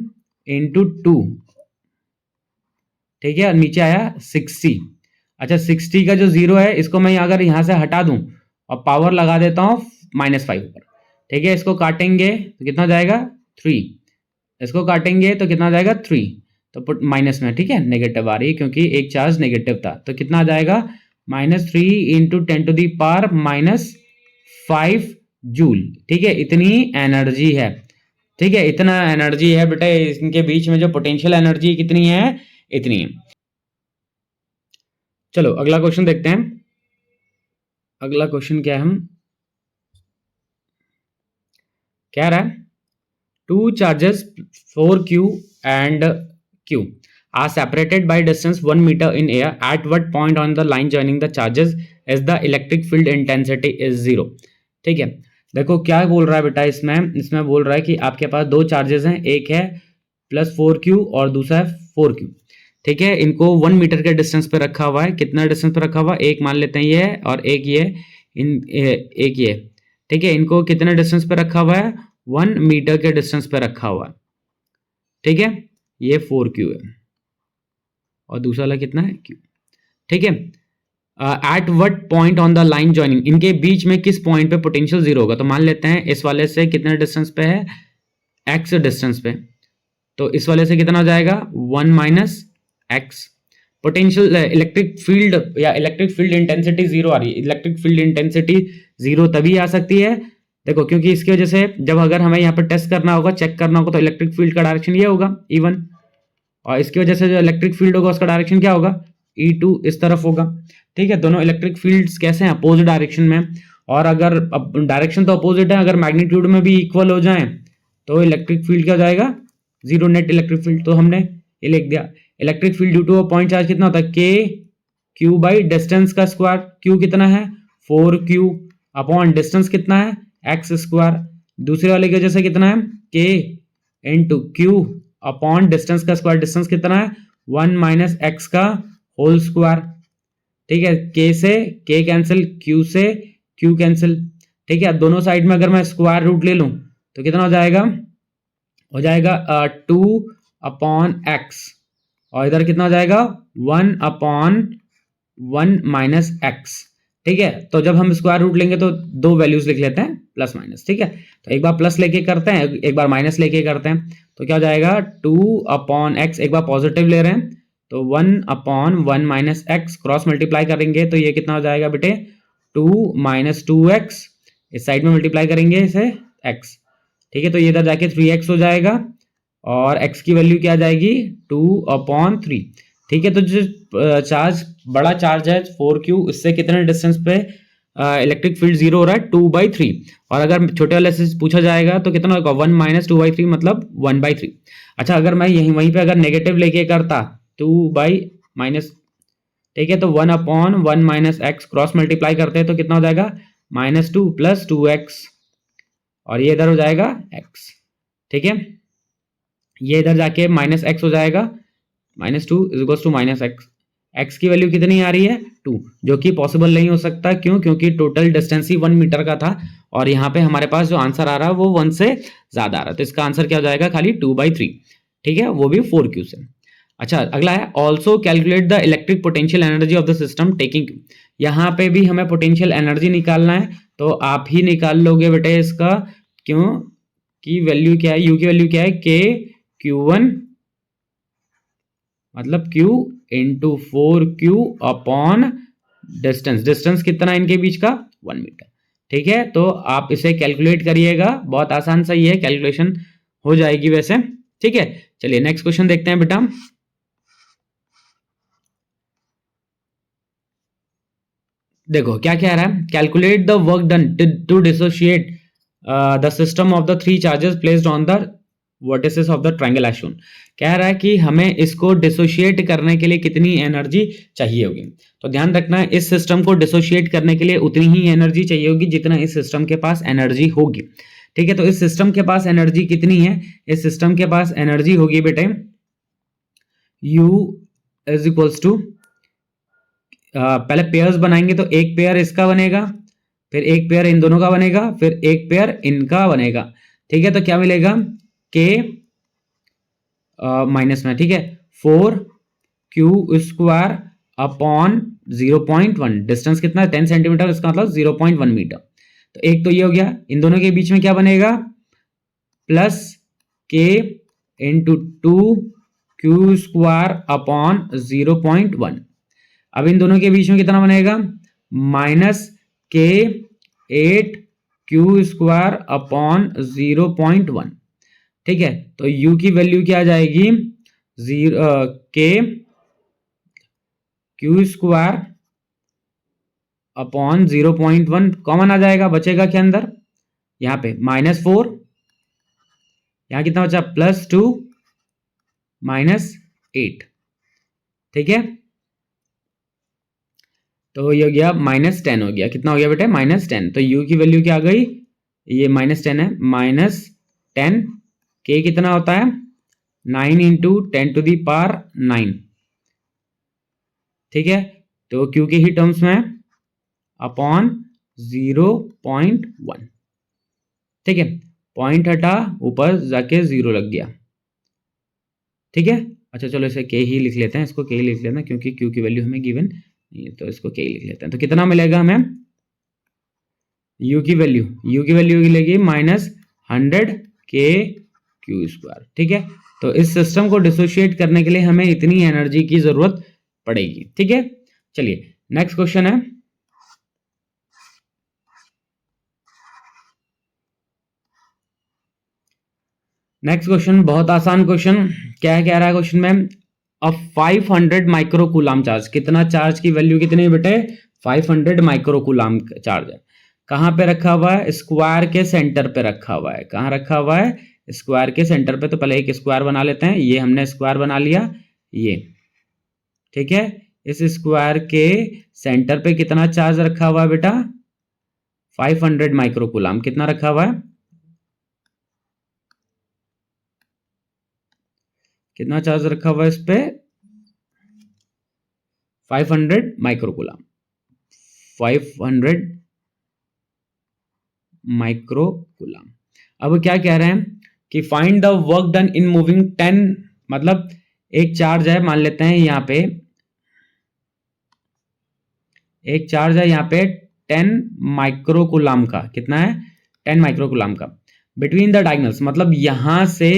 इंटू 2। ठीक है, नीचे आया 60। अच्छा, 60 का जो 0 है इसको मैं अगर यहां से हटा दूं और पावर लगा देता हूं -5 ऊपर। ठीक है, इसको काटेंगे तो कितना जाएगा, 3, इसको काटेंगे तो कितना जाएगा, 3, तो पुट माइनस में, ठीक है, नेगेटिव आ रही है क्योंकि एक चार्ज नेगेटिव था, तो कितना आ जाएगा, -3 into 10 to the power -5 joule. ठीक है, इतनी एनर्जी है। ठीक है, इतना एनर्जी है बेटा, इनके बीच में जो पोटेंशियल एनर्जी कितनी है, इतनी है। चलो अगला क्वेश्चन देखते हैं। अगला क्वेश्चन क्या है, हम क्या रहा है, two charges 4q and q are separated by distance 1 meter in air. At what point on the line joining the charges is the electric field intensity is 0? ठीक है, देखो क्या बोल रहा है बेटा, इसमें बोल रहा है कि आपके पास दो चार्जेस हैं, एक है +4q और दूसरा है 4q। ठीक है, इनको 1 मीटर के डिस्टेंस पे रखा हुआ है। कितना डिस्टेंस पे रखा हुआ है, एक मान लेते हैं ये है और एक ये एक ये। ठीक है, इनको कितने डिस्टेंस पे रखा हुआ है, 1 मीटर के डिस्टेंस पे रखा हुआ है। ठीक है, ये 4q है और दूसरा वाला कितना है, q। ठीक है, at what point on the line joining, इनके बीच में किस पॉइंट पे पोटेंशियल जीरो होगा। तो मान लेते हैं इस वाले से कितने डिस्टेंस पे है, x डिस्टेंस पे, तो इस वाले से कितना हो जाएगा, 1 minus x। Potential electric field या इलेक्ट्रिक फील्ड इंटेंसिटी जीरो आ रही है। इलेक्ट्रिक फील्ड इंटेंसिटी जीरो तभी आ सकती है, देखो, क्योंकि इसकी वजह से जब अगर हमें यहाँ पर टेस्ट करना होगा, चेक करना होगा, तो इलेक्ट्रिक फील्ड का डायरेक्शन ये होगा E1, और इसकी वजह से जो इलेक्ट्रिक फील्ड होगा उसका डायरेक्शन क्या होगा, E2 इस तरफ होगा। ठीक है, दोनों इलेक्ट्रिक फील्ड्स कैसे हैं, अपोजिट डायरेक्शन में। और अगर डायरेक्शन तो अपोजिट है, अगर मैग्नीट्यूड में भी इक्वल हो जाए तो इलेक्ट्रिक फील्ड क्या हो जाएगा, जीरो नेट इलेक्ट्रिक फील्ड। तो हमने ये लिख दिया, electric field due to a point charge कितना होता है, के क्यू बाई डिस्टेंस का स्क्वायर। क्यू कितना है, 4q अपॉन डिस्टेंस कितना है, एक्स स्क्वायर। दूसरे वाले की वजह से कितना है, के इंटू क्यू अपॉन डिस्टेंस का स्क्वायर। डिस्टेंस कितना है, 1 माइनस एक्स का होल स्क्वायर। ठीक है, के से के कैंसिल, क्यू से क्यू कैंसिल। ठीक है, दोनों साइड में अगर मैं स्क्वायर रूट ले लूं तो कितना हो जाएगा, 2 अपॉन एक्स, और इधर कितना हो जाएगा, 1 अपॉन 1 माइनस एक्स। ठीक है, तो जब हम स्क्वायर रूट लेंगे तो दो वैल्यूज लिख लेते हैं, प्लस माइनस। ठीक है, तो एक बार प्लस लेके करते हैं, एक बार माइनस लेके करते हैं, तो क्या हो जाएगा, 2 अपॉन एक्स। एक बार पॉजिटिव ले रहे हैं तो 1 upon 1 minus x, cross multiply करेंगे तो ये कितना हो जाएगा बेटे, 2 माइनस 2x। इस साइड में मल्टीप्लाई करेंगे इसे x। ठीक है, तो ये इधर जाके 3x हो जाएगा और x की वैल्यू क्या आ जाएगी, 2 अपॉन 3। ठीक है, तो जो चार्ज बड़ा चार्ज है 4q, इससे कितने डिस्टेंस पे इलेक्ट्रिक फील्ड जीरो हो रहा है, 2/3। और अगर छोटे वाले से पूछा जाएगा तो कितना होगा, 1 माइनस 2/3 मतलब 1/3। अच्छा, अगर मैं वहीं पे अगर नेगेटिव लेके करता 2 बाई माइनस, ठीक है, तो 1 upon 1 minus x, cross multiply करते हैं तो कितना हो जाएगा, -2 प्लस 2x, और ये इधर हो जाएगा x। ठीक है, ये इधर जाके माइनस एक्स हो जाएगा, -2 is equal to minus x. X की वैल्यू कितनी आ रही है, 2, जो कि पॉसिबल नहीं हो सकता। क्यों, क्योंकि टोटल डिस्टेंस ही 1 मीटर का था और यहाँ पे हमारे पास जो आंसर आ रहा है वो 1 से ज्यादा आ रहा है, तो इसका आंसर क्या हो जाएगा, खाली 2/3। ठीक है, वो भी 4q से। अच्छा, अगला है also calculate the electric potential energy of the system taking. यहाँ पे भी हमें पोटेंशियल एनर्जी निकालना है, तो आप ही निकाल लोगे बेटे इसका। क्यों की वैल्यू क्या है, यू की वैल्यू क्या है, के Q1 मतलब Q into 4Q upon distance. Distance कितना है इनके बीच का, 1 मीटर। ठीक है, तो आप इसे कैलकुलेट करिएगा, बहुत आसान सा ही है, कैलकुलेशन हो जाएगी वैसे। ठीक है, चलिए नेक्स्ट क्वेश्चन देखते हैं बेटा। देखो क्या कह रहा है, calculate the work done to dissociate the system of the 3 charges placed on the vertices of the triangle as shown. कह रहा है कि हमें इसको डिसोशिएट करने के लिए कितनी एनर्जी चाहिए होगी। तो ध्यान रखना है, इस सिस्टम को डिसोशिएट करने के लिए उतनी ही एनर्जी चाहिए होगी जितना इस सिस्टम के पास एनर्जी होगी। ठीक है, तो इस सिस्टम के पास एनर्जी कितनी है, इस सिस्टम के पास एनर्जी होगी बेटे U इज इक्वल्स टू, पहले पेयर्स बनाएंगे तो एक पेयर इसका बनेगा, फिर एक पेयर इन दोनों का बनेगा, फिर एक पेयर इनका बनेगा। ठीक है, तो क्या मिलेगा, के माइनस में, ठीक है, 4q स्क्वायर अपॉन 0.1। डिस्टेंस कितना है, 10 सेंटीमीटर, इसका मतलब 0.1 मीटर। तो एक तो ये हो गया, इन दोनों के बीच में क्या बनेगा, प्लस के इंटू 2q स्क्वायर अपॉन 0.1। अब इन दोनों के बीच में कितना बनेगा, माइनस के 8q स्क्वायर अपॉन 0.1। ठीक है, तो u की वैल्यू क्या आ जाएगी, के q स्क्वायर अपॉन 0.1 कॉमन आ जाएगा, बचेगा क्या अंदर, यहाँ पे -4 यहाँ कितना बचा, +2 -8, ठीक है। तो ये हो गया -10 हो गया, कितना हो गया बेटा, -10। तो u की वैल्यू क्या आ गई, ये -10 है, -10, k कितना होता है 9 × 10⁻9, ठीक है। तो q के ही टर्म्स में अपॉन 0.1, ठीक है। पॉइंट हटा, ऊपर जाके 0 लग गया, ठीक है। अच्छा चलो इसे k ही लिख लेते हैं, इसको k ही लिख लेते हैं क्योंकि q की वैल्यू हमें गिवन, तो इसको k ही लिख लेते हैं। तो कितना मिलेगा हमें, u की वैल्यू मिलेगी -100 k², ठीक है। तो इस सिस्टम को डिसोशिएट करने के लिए हमें इतनी एनर्जी की जरूरत पड़ेगी, ठीक है। चलिए नेक्स्ट क्वेश्चन है, नेक्स्ट क्वेश्चन बहुत आसान क्वेश्चन, क्या कह रहा है क्वेश्चन में, अब 500 माइक्रोकूलाम चार्ज, कितना चार्ज की वैल्यू कितनी है बेटे, 500 माइक्रोकूलाम चार्ज है, कहाँ पे रखा हुआ है, स्क्वायर के सेंटर पे रखा हुआ है। कहाँ रखा हुआ है, स्क्वायर के सेंटर पे। तो पहले एक स्क्वायर बना लेते हैं, ये हमने स्क्वायर बना लिया, ये ठीक है। इस स्क्वायर के सेंटर पे कितना चार्ज रखा हुआ है बेटा, 500 माइक्रोकूलाम। कितना रखा हुआ है, कितना चार्ज रखा हुआ है इस पे, 500 माइक्रोकूलाम, 500 माइक्रोकूलाम। अब क्या कह रहे हैं कि find the work done in moving 10, मतलब एक चार्ज है, मान लेते हैं यहाँ पे एक चार्ज है यहाँ पे 10 माइक्रोकूलाम का, कितना है 10 माइक्रोकूलाम का, बिटवीन द डायगोनल्स, मतलब यहां से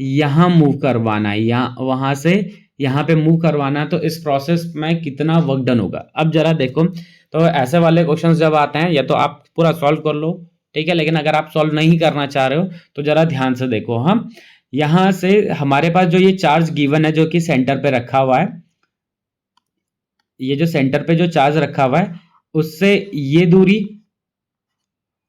यहां मूव करवाना है, वहां से यहाँ पे मूव करवाना है। तो इस प्रोसेस में कितना वर्क डन होगा। अब जरा देखो, तो ऐसे वाले क्वेश्चंस जब आते हैं या तो आप पूरा सॉल्व कर लो, ठीक है, लेकिन अगर आप सॉल्व नहीं करना चाह रहे हो तो जरा ध्यान से देखो। हम यहां से हमारे पास जो ये चार्ज गिवन है जो कि सेंटर पे रखा हुआ है, ये जो सेंटर पे जो चार्ज रखा हुआ है उससे ये दूरी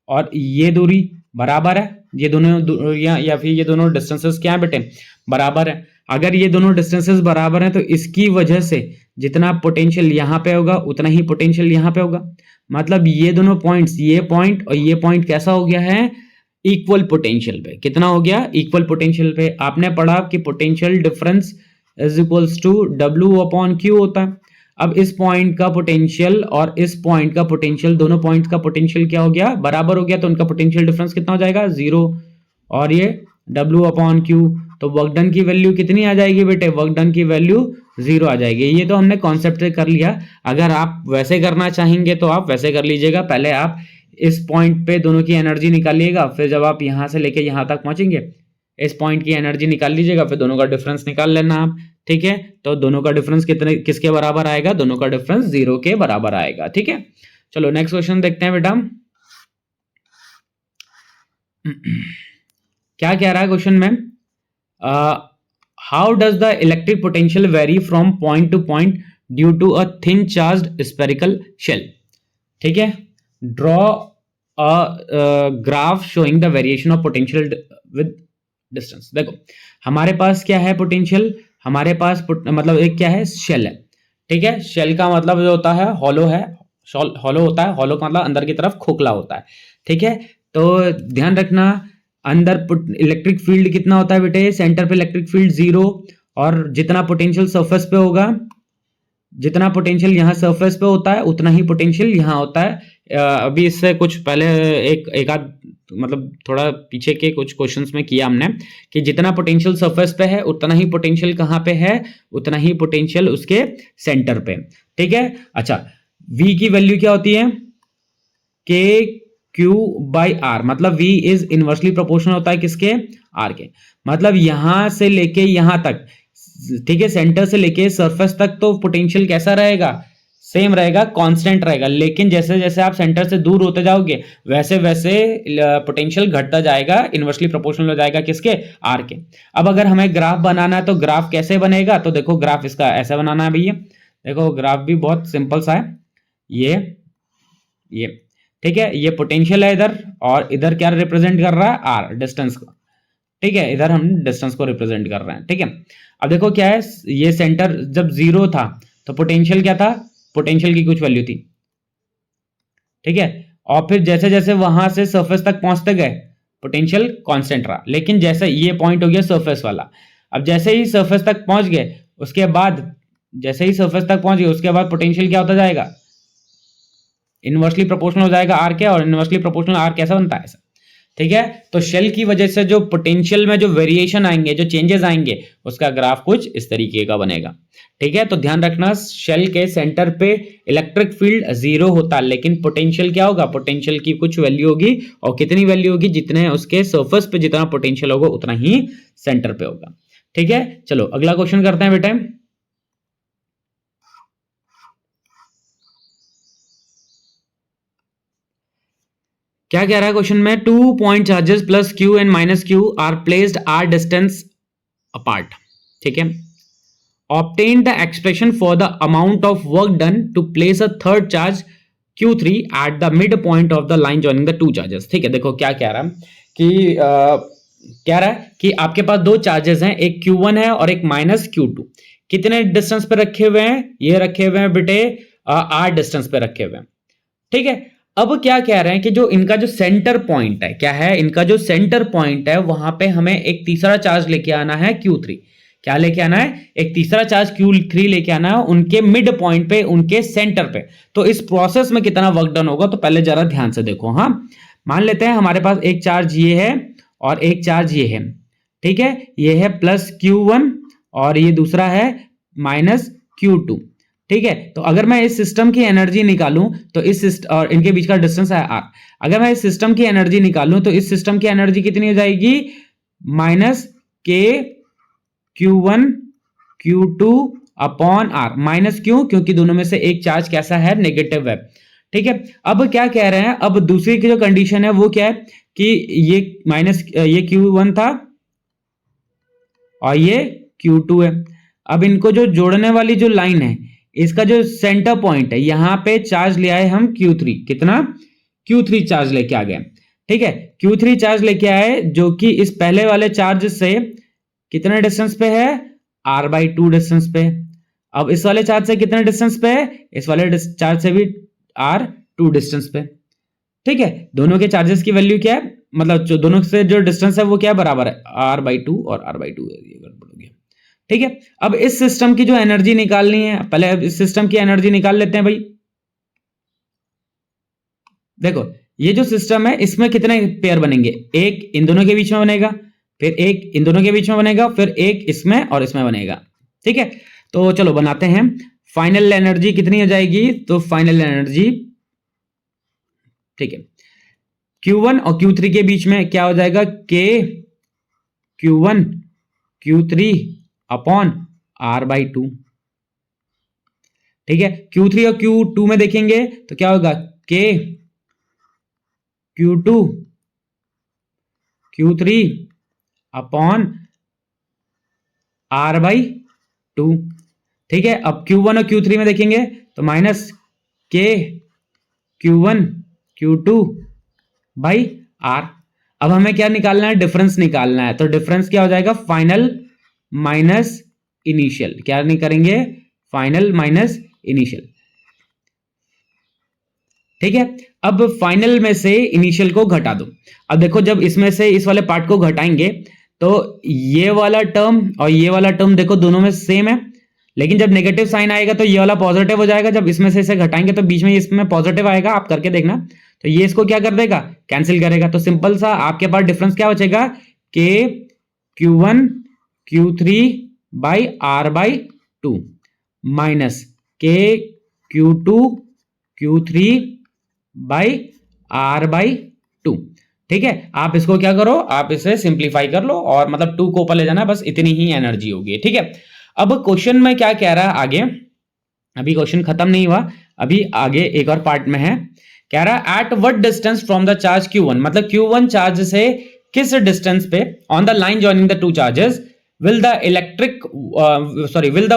और ये दूरी बराबर है, ये दोनों दूरियां या फिर ये दोनों डिस्टेंसेस क्या है बेटे, बराबर है। अगर ये दोनों डिस्टेंसेस बराबर हैं तो इसकी वजह से जितना पोटेंशियल यहाँ पे होगा उतना ही पोटेंशियल यहाँ पे होगा। मतलब ये दोनों पॉइंट्स, ये पॉइंट और ये पॉइंट कैसा हो गया है, इक्वल पोटेंशियल पे। कितना हो गया, इक्वल पोटेंशियल पे। आपने पढ़ा कि potential difference is equals to W/Q होता है। अब इस पॉइंट का पोटेंशियल और इस पॉइंट का पोटेंशियल, दोनों पॉइंट्स का पोटेंशियल क्या हो गया, बराबर हो गया, तो उनका पोटेंशियल डिफरेंस कितना हो जाएगा, 0, और ये W/Q। तो वर्क डन की वैल्यू कितनी आ जाएगी बेटे, वर्क डन की वैल्यू 0 आ जाएगी। ये तो हमने कॉन्सेप्ट कर लिया। अगर आप वैसे करना चाहेंगे तो आप वैसे कर लीजिएगा, पहले आप इस पॉइंट पे दोनों की एनर्जी निकालिएगा, फिर जब आप यहां से लेके यहां तक पहुंचेंगे इस पॉइंट की एनर्जी निकाल लीजिएगा, फिर दोनों का डिफरेंस निकाल लेना आप, ठीक है। तो दोनों का डिफरेंस कितने, किसके बराबर आएगा, दोनों का डिफरेंस 0 के बराबर आएगा, ठीक है। चलो नेक्स्ट क्वेश्चन देखते हैं बेटा। क्या कह रहा है क्वेश्चन में, how does the electric potential vary from point to point due to a thin charged spherical shell, ठीक है। Draw a graph showing the variation of potential with distance. देखो हमारे पास क्या है पोटेंशियल, हमारे पास मतलब एक क्या है, शेल है, ठीक है। शेल का मतलब जो होता है हॉलो है, हॉलो होता है, हॉलो का मतलब अंदर की तरफ खोखला होता है, ठीक है। तो ध्यान रखना, अंदर इलेक्ट्रिक फील्ड कितना होता है बेटे, सेंटर पे इलेक्ट्रिक फील्ड 0, और जितना पोटेंशियल सरफेस पे होगा, जितना पोटेंशियल यहाँ सरफेस पे होता है उतना ही पोटेंशियल यहाँ होता है। अभी इससे कुछ पहले एक आध मतलब थोड़ा पीछे के कुछ क्वेश्चंस में किया हमने कि जितना पोटेंशियल सरफेस पे है उतना ही पोटेंशियल कहाँ पे है, उतना ही पोटेंशियल उसके सेंटर पे, ठीक है। अच्छा V की वैल्यू क्या होती है, KQ/R, मतलब V इज इनवर्सली प्रोपोर्शनल होता है किसके, R के। मतलब यहां से लेके यहां तक, ठीक है, सेंटर से लेके सरफेस तक तो पोटेंशियल कैसा रहेगा, सेम रहेगा, कांस्टेंट रहेगा। लेकिन जैसे जैसे आप सेंटर से दूर होते जाओगे वैसे वैसे पोटेंशियल घटता जाएगा, इनवर्सली प्रोपोर्शनल हो जाएगा किसके, आर के। अब अगर हमें ग्राफ बनाना है तो ग्राफ कैसे बनेगा, तो देखो ग्राफ इसका ऐसा बनाना है भैया। देखो ग्राफ भी बहुत सिंपल सा है, ये ठीक है, ये पोटेंशियल है इधर, और इधर क्या रिप्रेजेंट कर रहा है, आर डिस्टेंस का। ठीक है, इधर हम डिस्टेंस को रिप्रेजेंट कर रहे हैं। ठीक है, अब देखो क्या है, ये सेंटर जब 0 था तो पोटेंशियल क्या था, पोटेंशियल की कुछ वैल्यू थी। ठीक है, और फिर जैसे जैसे वहां से सरफेस तक पहुंचते गए पोटेंशियल कांस्टेंट रहा, लेकिन जैसे ये पॉइंट हो गया सरफेस वाला, अब जैसे ही सरफेस तक पहुंच गए उसके बाद, जैसे ही सरफेस तक पहुंच गए उसके बाद पोटेंशियल क्या होता जाएगा, इनवर्सली प्रोपोर्शनल हो जाएगा आर के, और इनवर्सली प्रोपोर्शनल आर कैसा बनता है ऐसा। ठीक है, तो शेल की वजह से जो पोटेंशियल में जो वेरिएशन आएंगे, जो चेंजेस आएंगे, उसका ग्राफ कुछ इस तरीके का बनेगा। ठीक है, तो ध्यान रखना शेल के सेंटर पे इलेक्ट्रिक फील्ड 0 होता है, लेकिन पोटेंशियल क्या होगा, पोटेंशियल की कुछ वैल्यू होगी, और कितनी वैल्यू होगी, जितने उसके सरफेस पे जितना पोटेंशियल होगा उतना ही सेंटर पे होगा। ठीक है, चलो अगला क्वेश्चन करते हैं बेटा। क्या कह रहा है क्वेश्चन में, 2 point charges plus q and minus q are placed are distance apart. ठीक है, obtain the expression for the amount of work done to place a third charge Q3 at the mid point of the line joining the two charges. ठीक है, देखो क्या कह रहा है कि कह रहा है कि आपके पास दो चार्जेस हैं, एक Q1 है और एक माइनस Q2। कितने डिस्टेंस पे रखे हुए हैं, ये रखे हुए हैं बेटे R डिस्टेंस पे रखे हुए हैं। ठीक है, अब क्या कह रहे हैं कि जो इनका जो सेंटर पॉइंट है, क्या है, इनका जो सेंटर पॉइंट है वहां पे हमें एक तीसरा चार्ज लेके आना है Q3। क्या लेके आना है, एक तीसरा चार्ज Q3 लेके आना है उनके मिड पॉइंट पे, उनके सेंटर पे। तो इस प्रोसेस में कितना वर्क डन होगा, तो पहले जरा ध्यान से देखो। हाँ, मान लेते हैं हमारे पास एक चार्ज ये है और एक चार्ज ये है। ठीक है, ये है प्लस Q1 और ये दूसरा है माइनस Q2। ठीक है, तो अगर मैं इस सिस्टम की एनर्जी निकालूं तो इस और इनके बीच का डिस्टेंस है R। अगर मैं इस सिस्टम की एनर्जी निकालूं तो इस सिस्टम की एनर्जी कितनी हो जाएगी, माइनस के Q1 Q2 upon R। Minus क्यों, क्योंकि दोनों में से एक चार्ज कैसा है, नेगेटिव है। ठीक है, अब क्या कह रहे हैं, अब दूसरी की जो कंडीशन है वो क्या है कि ये माइनस, ये Q1 था और ये Q2 है। अब इनको जो जोड़ने वाली जो लाइन है, इसका जो सेंटर पॉइंट है, यहां पे चार्ज ले आए हम Q3। कितना, Q3 चार्ज लेके आ गए। ठीक है, Q3 चार्ज लेके आए जो कि इस पहले वाले चार्ज से कितने डिस्टेंस पे है, R/2 डिस्टेंस पे। अब इस वाले चार्ज से कितने डिस्टेंस पे है, इस वाले चार्ज से भी R2 डिस्टेंस पे। ठीक है, दोनों के चार्जेस की वैल्यू क्या है, मतलब जो दोनों से जो डिस्टेंस है वो क्या बराबर है, R/2 और R/2 है, ये गड़बड़ हो गया। ठीक है, अब इस सिस्टम की जो एनर्जी निकालनी है, पहले इस सिस्टम की एनर्जी निकाल लेते हैं भाई। देखो ये जो सिस्टम है इसमें कितने पेयर बनेंगे, एक इन दोनों के बीच में बनेगा, फिर एक इन दोनों के बीच में बनेगा, फिर एक इसमें और इसमें बनेगा। ठीक है, तो चलो बनाते हैं। फाइनल एनर्जी कितनी हो जाएगी, तो फाइनल एनर्जी, ठीक है, Q1 और Q3 के बीच में क्या हो जाएगा, K Q1 Q3 upon R/2। ठीक है, Q3 और Q2 में देखेंगे तो क्या होगा, K Q2 Q3 upon R/2। ठीक है, अब Q1 और Q3 में देखेंगे तो minus K Q1 Q2 by R। अब हमें क्या निकालना है, डिफरेंस निकालना है। तो डिफरेंस क्या हो जाएगा, फाइनल माइनस इनिशियल। क्या नहीं करेंगे, फाइनल माइनस इनिशियल। ठीक है, अब फाइनल में से इनिशियल को घटा दो। अब देखो जब इसमें से इस वाले पार्ट को घटाएंगे तो ये वाला टर्म और ये वाला टर्म देखो दोनों में सेम है, लेकिन जब नेगेटिव साइन आएगा तो ये वाला पॉजिटिव हो जाएगा। जब इसमें से इसे घटाएंगे तो बीच में इसमें पॉजिटिव आएगा, आप करके देखना। तो ये इसको क्या कर देगा, कैंसिल करेगा। तो सिंपल सा आपके पास डिफरेंस क्या बचेगा, K Q1 Q3 by R/2 minus K Q2 Q3 by R/2। ठीक है, आप इसको क्या करो, आप इसे सिंप्लीफाई कर लो और मतलब 2 को ऊपर ले जाना, बस इतनी ही एनर्जी होगी। ठीक है, अब क्वेश्चन में क्या कह रहा है आगे, अभी क्वेश्चन खत्म नहीं हुआ, अभी आगे एक और पार्ट में है। कह रहा है at what distance from the charge Q1, मतलब Q1 चार्ज से किस डिस्टेंस पे on the line joining the two charges will the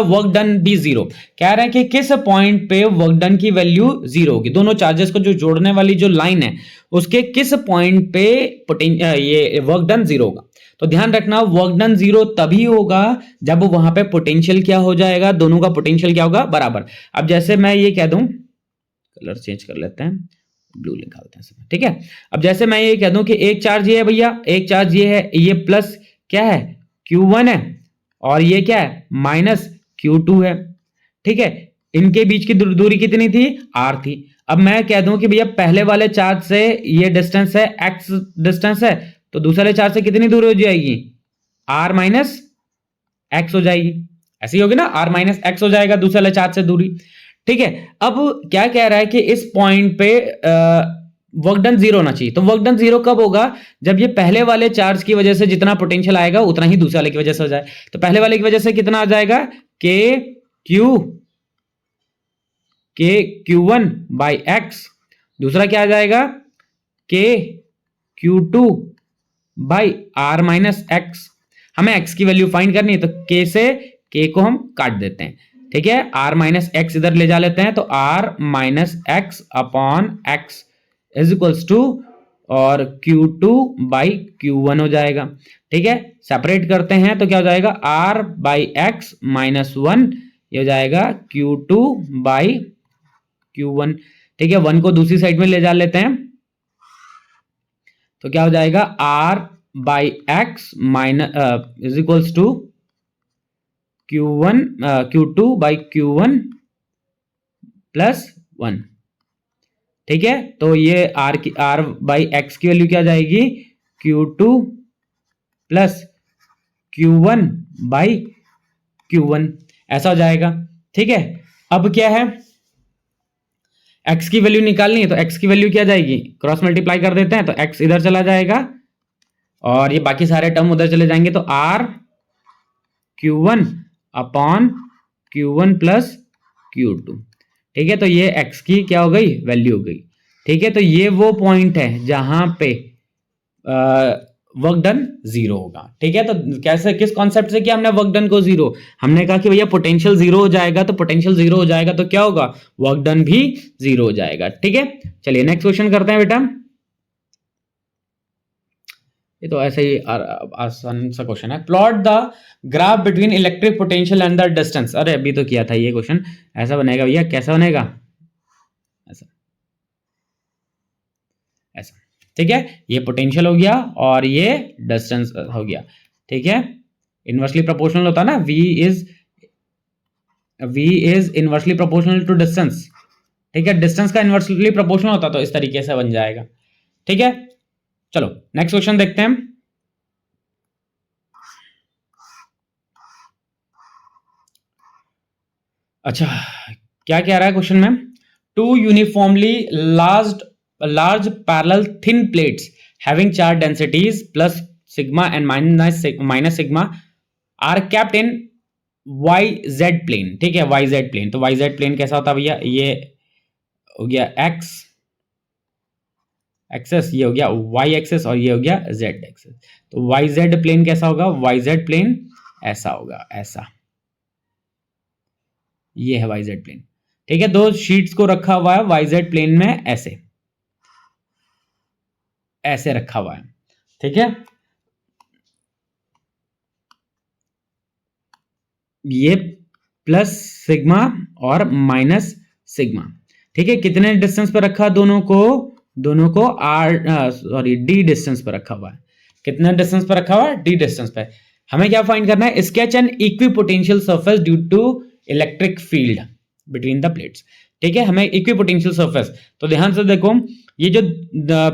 work done be 0। कह रहे हैं कि किस पॉइंट पे वर्क डन की वैल्यू 0 होगी। दोनों चार्जेस को जो जोड़ने वाली जो लाइन है उसके किस पॉइंट पे ये वर्क डन 0 होगा। तो ध्यान रखना वर्क डन 0 तभी होगा जब वहां पे पोटेंशियल क्या हो जाएगा, दोनों का पोटेंशियल क्या होगा, बराबर। अब जैसे मैं ये कह दूं, कलर चेंज कर लेते हैं, ब्लू निकालते हैं, ठीक है। अब जैसे मैं ये कह दूं कि एक चार्ज ये है भैया, एक चार्ज ये है, ये प्लस क्या है Q1 है, और ये क्या है माइनस Q2 है, ठीक है। इनके बीच की दूरी कितनी थी, R थी। अब मैं कह दूं कि भैया पहले वाले चार्ज से ये डिस्टेंस है x डिस्टेंस है, तो दूसरे वाले चार्ज से कितनी दूरी हो जाएगी, R माइनस x हो जाएगी, ऐसी होगी ना, R माइनस x हो जाएगा दूसरे वाले चार्ज से दूरी, ठीक है। अब क्या कह रहा है कि इस पॉइंट पे वर्क डन 0 होना चाहिए। तो वर्क डन 0 कब होगा, जब ये पहले वाले चार्ज की वजह से जितना पोटेंशियल आएगा उतना ही दूसरे वाले की वजह से हो जाए। तो पहले वाले की वजह से कितना आ जाएगा, के Q1 बाई एक्स, दूसरा क्या आ जाएगा के Q2 by R minus x. हमें x की वैल्यू फाइंड करनी है, तो k से k को हम काट देते हैं, ठीक है। R माइनस एक्स इधर ले जा लेते हैं, तो R minus x upon x is equals to, और Q2 बाई Q1 हो जाएगा, ठीक है। सेपरेट करते हैं तो क्या हो जाएगा, R बाई एक्स माइनस 1, ये हो जाएगा Q2 बाई Q1, ठीक है। 1 को दूसरी साइड में ले जा लेते हैं, तो क्या हो जाएगा, R by x minus is equals to Q2 by Q1 plus 1, ठीक है। तो ये R बाई एक्स की वैल्यू क्या आ जाएगी, Q2 plus Q1 by Q1, ऐसा हो जाएगा, ठीक है। अब क्या है, x की वैल्यू निकालनी है, तो x की वैल्यू क्या जाएगी, क्रॉस मल्टीप्लाई कर देते हैं, तो x इधर चला जाएगा और ये बाकी सारे टर्म उधर चले जाएंगे, तो R Q1 upon Q1 plus Q2, ठीक है। तो ये x की क्या हो गई, वैल्यू हो गई, ठीक है। तो ये वो पॉइंट है जहां पे वर्क डन 0 होगा, ठीक है। तो कैसे, किस कॉन्सेप्ट से किया हमने वर्क डन को 0, हमने कहा कि भैया पोटेंशियल 0 हो जाएगा, तो पोटेंशियल 0 हो जाएगा तो क्या होगा, वर्क डन भी 0 हो जाएगा, ठीक है। चलिए नेक्स्ट क्वेश्चन करते हैं बेटा। ये तो ऐसे ही आसान सा क्वेश्चन है। Plot the graph between electric potential and the distance. अरे अभी तो किया था ये क्वेश्चन, ऐसा बनेगा भैया, कैसा बनेगा, ऐसा ऐसा, ठीक है। ये पोटेंशियल हो गया और ये डिस्टेंस हो गया, ठीक है। इनवर्सली प्रोपोर्शनल होता है ना, v is inversely proportional to distance, ठीक है। डिस्टेंस का इनवर्सली प्रोपोर्शनल होता तो इस तरीके से बन जाएगा, ठीक है। चलो नेक्स्ट क्वेश्चन देखते हैं। अच्छा, क्या कह रहा है क्वेश्चन में, two uniformly large parallel thin plates having charge densities plus sigma and minus sigma are kept in YZ plane, ठीक है, YZ plane। तो YZ plane कैसा होता है भैया, ये हो गया x एक्सेस, ये हो गया y एक्सेस और ये हो गया z एक्सेस। तो YZ plane कैसा होगा, YZ plane ऐसा होगा, ऐसा, ये है YZ plane, ठीक है। दो शीट्स को रखा हुआ है YZ plane में, ऐसे ऐसे रखा हुआ है, ठीक है। ये प्लस सिग्मा और माइनस सिग्मा, ठीक है। कितने डिस्टेंस पर रखा, दोनों को डी डिस्टेंस पर रखा हुआ है। कितने डिस्टेंस पर रखा हुआ है, डी डिस्टेंस पर। हमें क्या फाइंड करना है, sketch an equipotential surface due to electric field between the plates, ठीक है। हमें इक्विपोटेंशियल सरफेस, तो ध्यान से देखो, ये जो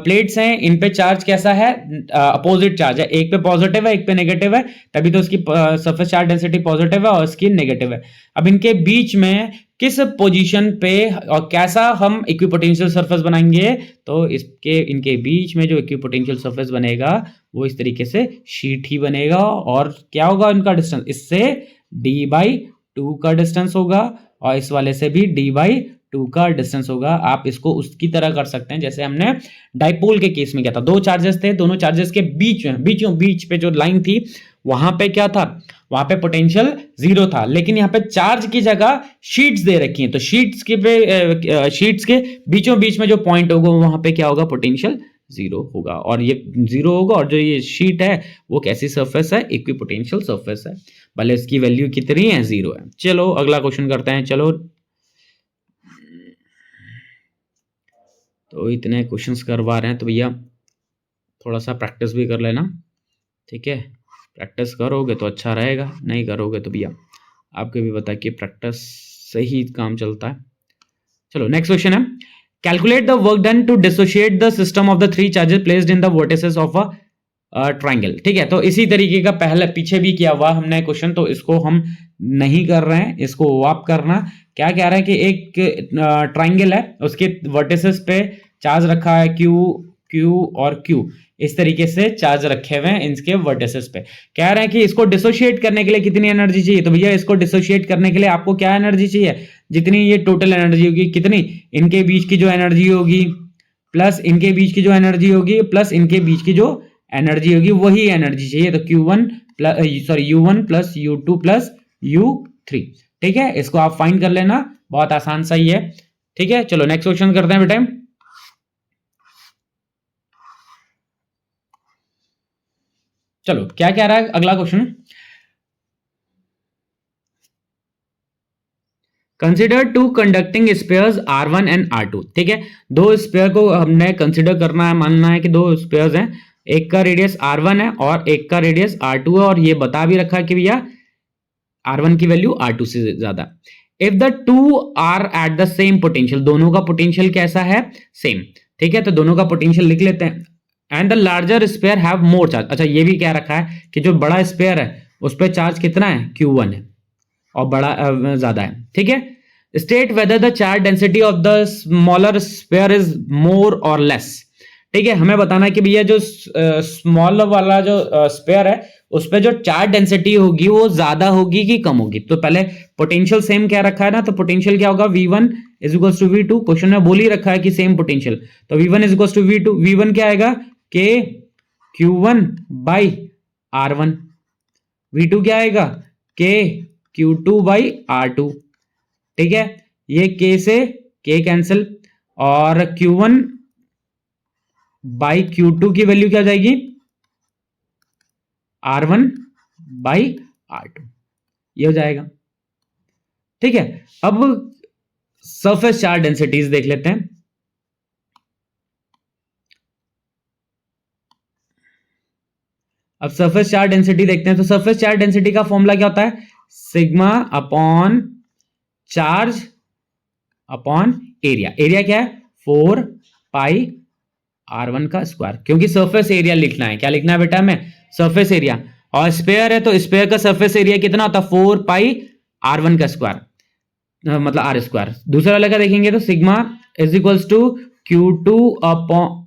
प्लेट्स हैं इन पे चार्ज कैसा है, अपोजिट चार्ज है, एक पे पॉजिटिव है एक पे नेगेटिव है, तभी तो उसकी सरफेस चार्ज डेंसिटी पॉजिटिव है और इसकी नेगेटिव है। अब इनके बीच में किस पोजीशन पे और कैसा हम इक्विपोटेंशियल सरफेस बनाएंगे, तो इनके बीच में जो इक्विपोटेंशियल सरफेस बनेगा वो इस तरीके से शीट ही बनेगा, और क्या होगा इनका डिस्टेंस, इससे d/2 का डिस्टेंस होगा और इस वाले से भी d/2 का डिस्टेंस होगा। आप इसको उसकी तरह कर सकते हैं जैसे हमने डाइपोल के केस में किया था, दो चार्जेस थे, दोनों चार्जेस के बीच पे जो लाइन थी वहां पे क्या था, वहां पे पोटेंशियल 0 था, लेकिन यहाँ पे चार्ज की जगह शीट्स दे रखी हैं, तो शीट्स के बीचों बीच में जो पॉइंट होगा वहां पे क्या होगा, पोटेंशियल जीरो होगा, और ये जीरो होगा। और जो ये शीट है वो कैसी सरफेस है, इक्विपोटेंशियल सरफेस है, भले इसकी वैल्यू कितनी है, जीरो है। चलो अगला क्वेश्चन करते हैं। चलो तो इतने क्वेश्चंस करवा रहे हैं तो भैया थोड़ा सा प्रैक्टिस भी कर लेना, ठीक है। प्रैक्टिस करोगे तो अच्छा रहेगा, नहीं करोगे तो भैया आपको भी पता है कि प्रैक्टिस से ही काम चलता है। चलो नेक्स्ट क्वेश्चन है, calculate the work done to dissociate the system of the three charges placed in the vertices of a triangle. ठीक है, तो इसी तरीके का पहले पीछे भी किया हुआ हमने क्वेश्चन, तो इसको हम नहीं कर रहे हैं, इसको वाप करना। क्या कह रहा है कि एक ट्राइंगल है, उसके वर्टिसेस पे चार्ज रखा है क्यू, क्यू और क्यू, इस तरीके से चार्ज रखे हुए हैं इनके वर्टिसेस पे। कह रहे हैं कि इसको डिसोशिएट करने के लिए कितनी एनर्जी चाहिए। तो भैया इसको डिसोशिएट करने के लिए आपको क्या एनर्जी चाहिए, जितनी ये टोटल एनर्जी होगी, कितनी इनके बीच की जो एनर्जी होगी प्लस इनके बीच की जो एनर्जी होगी प्लस इनके बीच की जो एनर्जी होगी, वही एनर्जी चाहिए। तो Q1 plus U1 plus U2 plus U3। ठीक है, इसको आप फाइंड कर लेना, बहुत आसान सा ही है। ठीक है, चलो नेक्स्ट क्वेश्चन करते हैं बेटा। चलो क्या कह रहा है अगला question, consider two conducting spheres R1 and R2। ठीक है, दो स्पेयर को हमने कंसिडर करना है, मानना है कि दो स्पेयर्स हैं, एक का रेडियस R1 है और एक का रेडियस R2 है, और ये बता भी रखा है कि भैया R1 की वैल्यू R2 से ज्यादा। If the two are at the same potential, दोनों का पोटेंशियल कैसा है, सेम। ठीक है, तो दोनों का पोटेंशियल लिख लेते हैं। And the larger sphere have more charge. अच्छा, ये भी क्या रखा है कि जो बड़ा स्पेयर है उस पर चार्ज कितना है, Q1 है, और बड़ा ज्यादा है। ठीक है, state whether the charge density of the smaller spare is more और लेस। ठीक है, हमें बताना है कि भैया जो स्मॉल वाला जो स्पेयर है उस पर जो चार्ज डेंसिटी होगी वो ज्यादा होगी कि कम होगी। तो पहले पोटेंशियल सेम क्या रखा है ना, तो पोटेंशियल क्या होगा, V1 is equals to V2। Question में बोल ही रखा है कि सेम पोटेंशियल, तो V1 is equals to V2। V1 क्या आएगा, K Q1 by R1। V2 क्या आएगा, K Q2 बाई R2। ठीक है, ये K से K कैंसिल, और Q1 बाई Q2 की वैल्यू क्या जाएगी, R1 बाई R2, ये हो जाएगा। ठीक है, अब सरफेस चार्ज डेंसिटीज देख लेते हैं। अब सरफेस चार्ज डेंसिटी देखते हैं, तो सरफेस चार्ज डेंसिटी का फॉर्मूला क्या होता है, sigma upon charge upon area. Area क्या है, 4 पाई R1 का स्क्वायर, क्योंकि सरफेस एरिया लिखना है। क्या लिखना है बेटा हमें, सरफेस एरिया। और स्पेयर है तो स्पेयर का सरफेस एरिया कितना होता है, 4 पाई R1 का स्क्वायर, मतलब R स्क्वायर। दूसरा वाला क्या देखेंगे, तो sigma is equals to Q2 upon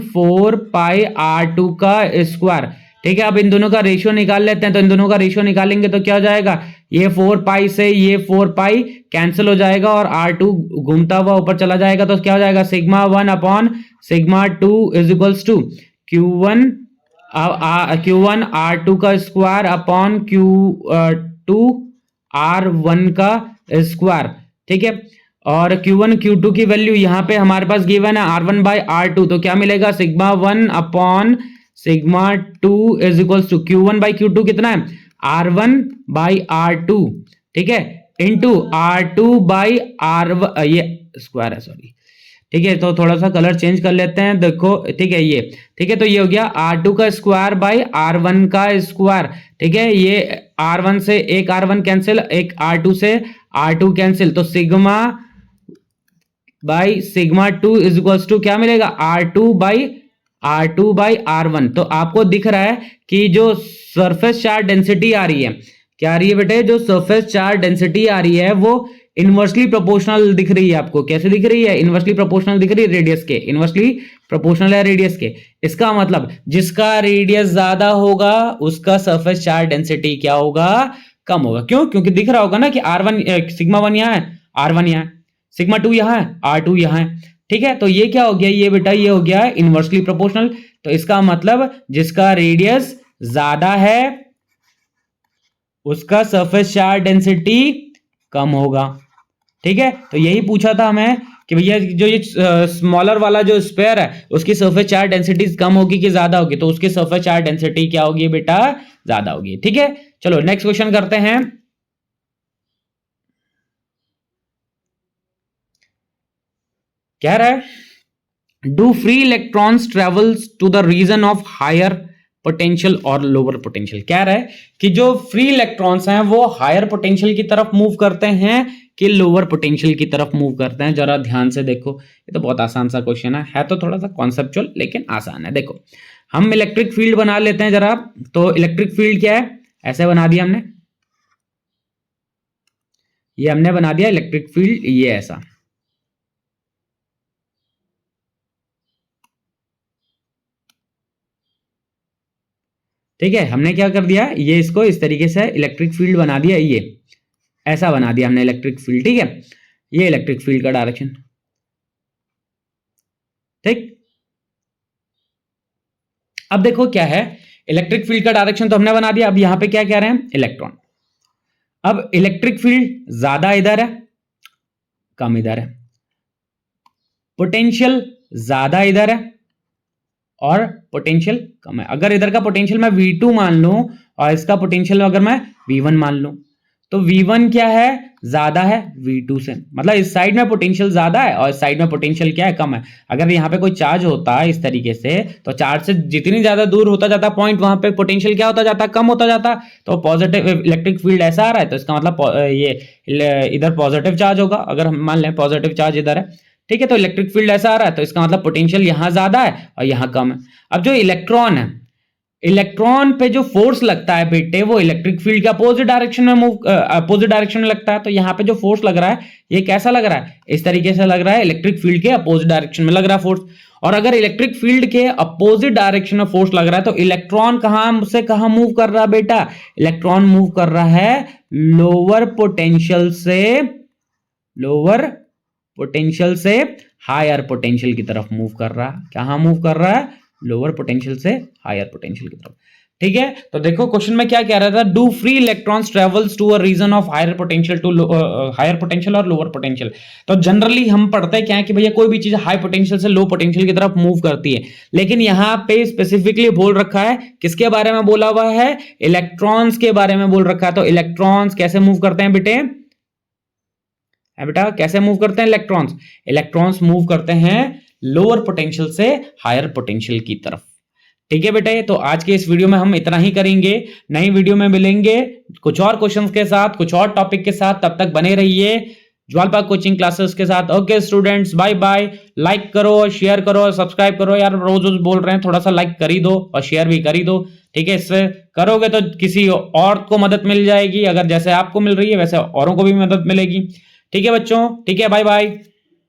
4 pi R2 का स्क्वायर। ठीक है, अब इन दोनों का रेशियो निकाल लेते हैं, तो इन दोनों का रेशियो निकालेंगे तो क्या हो जाएगा, ये 4 पाई से ये 4 पाई कैंसिल हो जाएगा और R2 घूमता हुआ ऊपर चला जाएगा, तो क्या हो जाएगा, sigma 1 upon sigma 2 is equals to Q1 R2 का स्क्वायर अपॉन Q2 R1 का स्क्वायर। ठीक है, और Q1 Q2 की वैल्यू यहां पे हमारे पास गिवन है R1 बाई R2, तो क्या मिलेगा, sigma 1 upon sigma 2 is equals to Q1 by Q2 कितना है, R1 बाई R2। ठीक है, इंटू R2 बाई R1, ये स्क्वायर है, सॉरी। ठीक है, तो थोड़ा सा कलर चेंज कर लेते हैं, देखो। ठीक है, ये ठीक है, तो ये हो गया R2 का स्क्वायर बाई R1 का स्क्वायर। ठीक है, ये R1 से एक R1 कैंसिल, एक R2 से R2 कैंसिल, तो sigma by sigma 2 is equals to क्या मिलेगा, R2 बाई R1। तो आपको दिख रहा है कि जो सरफेस चार्ज डेंसिटी आ रही है, क्या आ रही है बेटे, जो सरफेस चार्ज डेंसिटी आ रही है वो इनवर्सली प्रोपोर्शनल दिख रही है। आपको कैसे दिख रही है, इनवर्सली प्रोपोर्शनल दिख रही है रेडियस के, इनवर्सली प्रोपोर्शनल है रेडियस के। इसका मतलब जिसका रेडियस ज्यादा होगा उसका सरफेस चार्ज डेंसिटी क्या होगा, कम होगा। क्यों, क्योंकि दिख रहा होगा ना कि R1 सिग्मा 1 यहां है, R1 यहां है, सिग्मा 2 यहां है, R2 यहां है। ठीक है, तो ये क्या हो गया, ये बेटा ये हो गया इनवर्सली प्रोपोर्शनल। तो इसका मतलब जिसका रेडियस ज्यादा है उसका सरफेस चार्ज डेंसिटी कम होगा। ठीक है, तो यही पूछा था हमें कि भैया जो ये स्मॉलर वाला जो स्फीयर है उसकी सरफेस चार्ज डेंसिटी कम होगी कि ज्यादा होगी, तो उसकी सरफेस चार्ज डेंसिटी क्या होगी बेटा, ज्यादा होगी। ठीक है, चलो नेक्स्ट क्वेश्चन करते हैं। कह रहा है do free electrons travels to the region of higher potential और लोअर पोटेंशियल। कह रहा है कि जो फ्री इलेक्ट्रॉन्स हैं वो हायर पोटेंशियल की तरफ मूव करते हैं कि लोअर पोटेंशियल की तरफ मूव करते हैं। जरा ध्यान से देखो, ये तो बहुत आसान सा क्वेश्चन है तो थोड़ा सा कॉन्सेप्चुअल लेकिन आसान है। देखो हम इलेक्ट्रिक फील्ड बना लेते हैं जरा। तो इलेक्ट्रिक फील्ड क्या है, ऐसे बना दिया हमने, ये हमने बना दिया इलेक्ट्रिक फील्ड, ये ऐसा। ठीक है, हमने क्या कर दिया, ये इसको इस तरीके से इलेक्ट्रिक फील्ड बना दिया, ये ऐसा बना दिया हमने इलेक्ट्रिक फील्ड। ठीक है, ये इलेक्ट्रिक फील्ड का डायरेक्शन। ठीक, अब देखो क्या है, इलेक्ट्रिक फील्ड का डायरेक्शन तो हमने बना दिया। अब यहां पे क्या कह रहे हैं, इलेक्ट्रॉन। अब इलेक्ट्रिक फील्ड ज्यादा इधर है, कम इधर है, पोटेंशियल ज्यादा इधर है और पोटेंशियल कम है। अगर इधर का पोटेंशियल मैं V2 मान लूं और इसका पोटेंशियल अगर मैं V1 मान लूं, तो V1 क्या है, ज्यादा है V2 से, मतलब इस साइड में पोटेंशियल ज्यादा है और इस साइड में पोटेंशियल क्या है, कम है। अगर यहाँ पे कोई चार्ज होता है इस तरीके से, तो चार्ज से जितनी ज्यादा दूर होता जाता पॉइंट, वहां पे पोटेंशियल क्या होता जाता, कम होता जाता। तो पॉजिटिव इलेक्ट्रिक फील्ड ऐसा आ रहा है, तो इसका मतलब ये इधर पॉजिटिव चार्ज होगा। अगर हम मान लें पॉजिटिव चार्ज इधर है, ठीक है, तो इलेक्ट्रिक फील्ड ऐसा आ रहा है, तो इसका मतलब पोटेंशियल यहां ज्यादा है और यहां कम है। अब जो इलेक्ट्रॉन है, इलेक्ट्रॉन पे जो फोर्स लगता है बेटे, वो इलेक्ट्रिक फील्ड के अपोजिट डायरेक्शन में अपोजिट डायरेक्शन में लगता है। तो यहाँ पे जो फोर्स लग रहा है, ये कैसा लग रहा है, इस तरीके से लग रहा है, इलेक्ट्रिक फील्ड के अपोजिट डायरेक्शन में लग रहा है फोर्स। और अगर इलेक्ट्रिक फील्ड के अपोजिट डायरेक्शन में फोर्स लग रहा है, तो इलेक्ट्रॉन कहां से कहां मूव कर रहा है बेटा, इलेक्ट्रॉन मूव कर रहा है लोअर पोटेंशियल से हायर पोटेंशियल की तरफ मूव कर रहा है। कहां मूव कर रहा है, लोअर पोटेंशियल से हायर पोटेंशियल की तरफ। ठीक है, तो देखो क्वेश्चन में क्या कह रहा था, do free electrons travels to a region of higher potential to higher potential और लोअर पोटेंशियल। तो जनरली हम पढ़ते हैं क्या है कि भैया कोई भी चीज हाई पोटेंशियल से लो पोटेंशियल की तरफ मूव करती है, लेकिन यहां पे स्पेसिफिकली बोल रखा है, किसके बारे में बोला हुआ है, इलेक्ट्रॉन्स के बारे में बोल रखा है। तो इलेक्ट्रॉन्स कैसे मूव करते हैं बेटा कैसे मूव करते हैं इलेक्ट्रॉन्स, इलेक्ट्रॉन्स मूव करते हैं लोअर पोटेंशियल से हायर पोटेंशियल की तरफ। ठीक है बेटे, तो आज के इस वीडियो में हम इतना ही करेंगे। नई वीडियो में मिलेंगे कुछ और क्वेश्चंस के साथ, कुछ और टॉपिक के साथ। तब तक बने रहिए ज्वालपाक कोचिंग क्लासेस के साथ। Okay students, bye bye. Like करो, शेयर करो, सब्सक्राइब करो। यार रोज रोज बोल रहे हैं, थोड़ा सा लाइक कर ही दो और शेयर भी कर ही दो। ठीक है, इससे करोगे तो किसी और को मदद मिल जाएगी। अगर जैसे आपको मिल रही है वैसे औरों को भी मदद मिलेगी। ठीक है बच्चों, ठीक है, बाय बाय।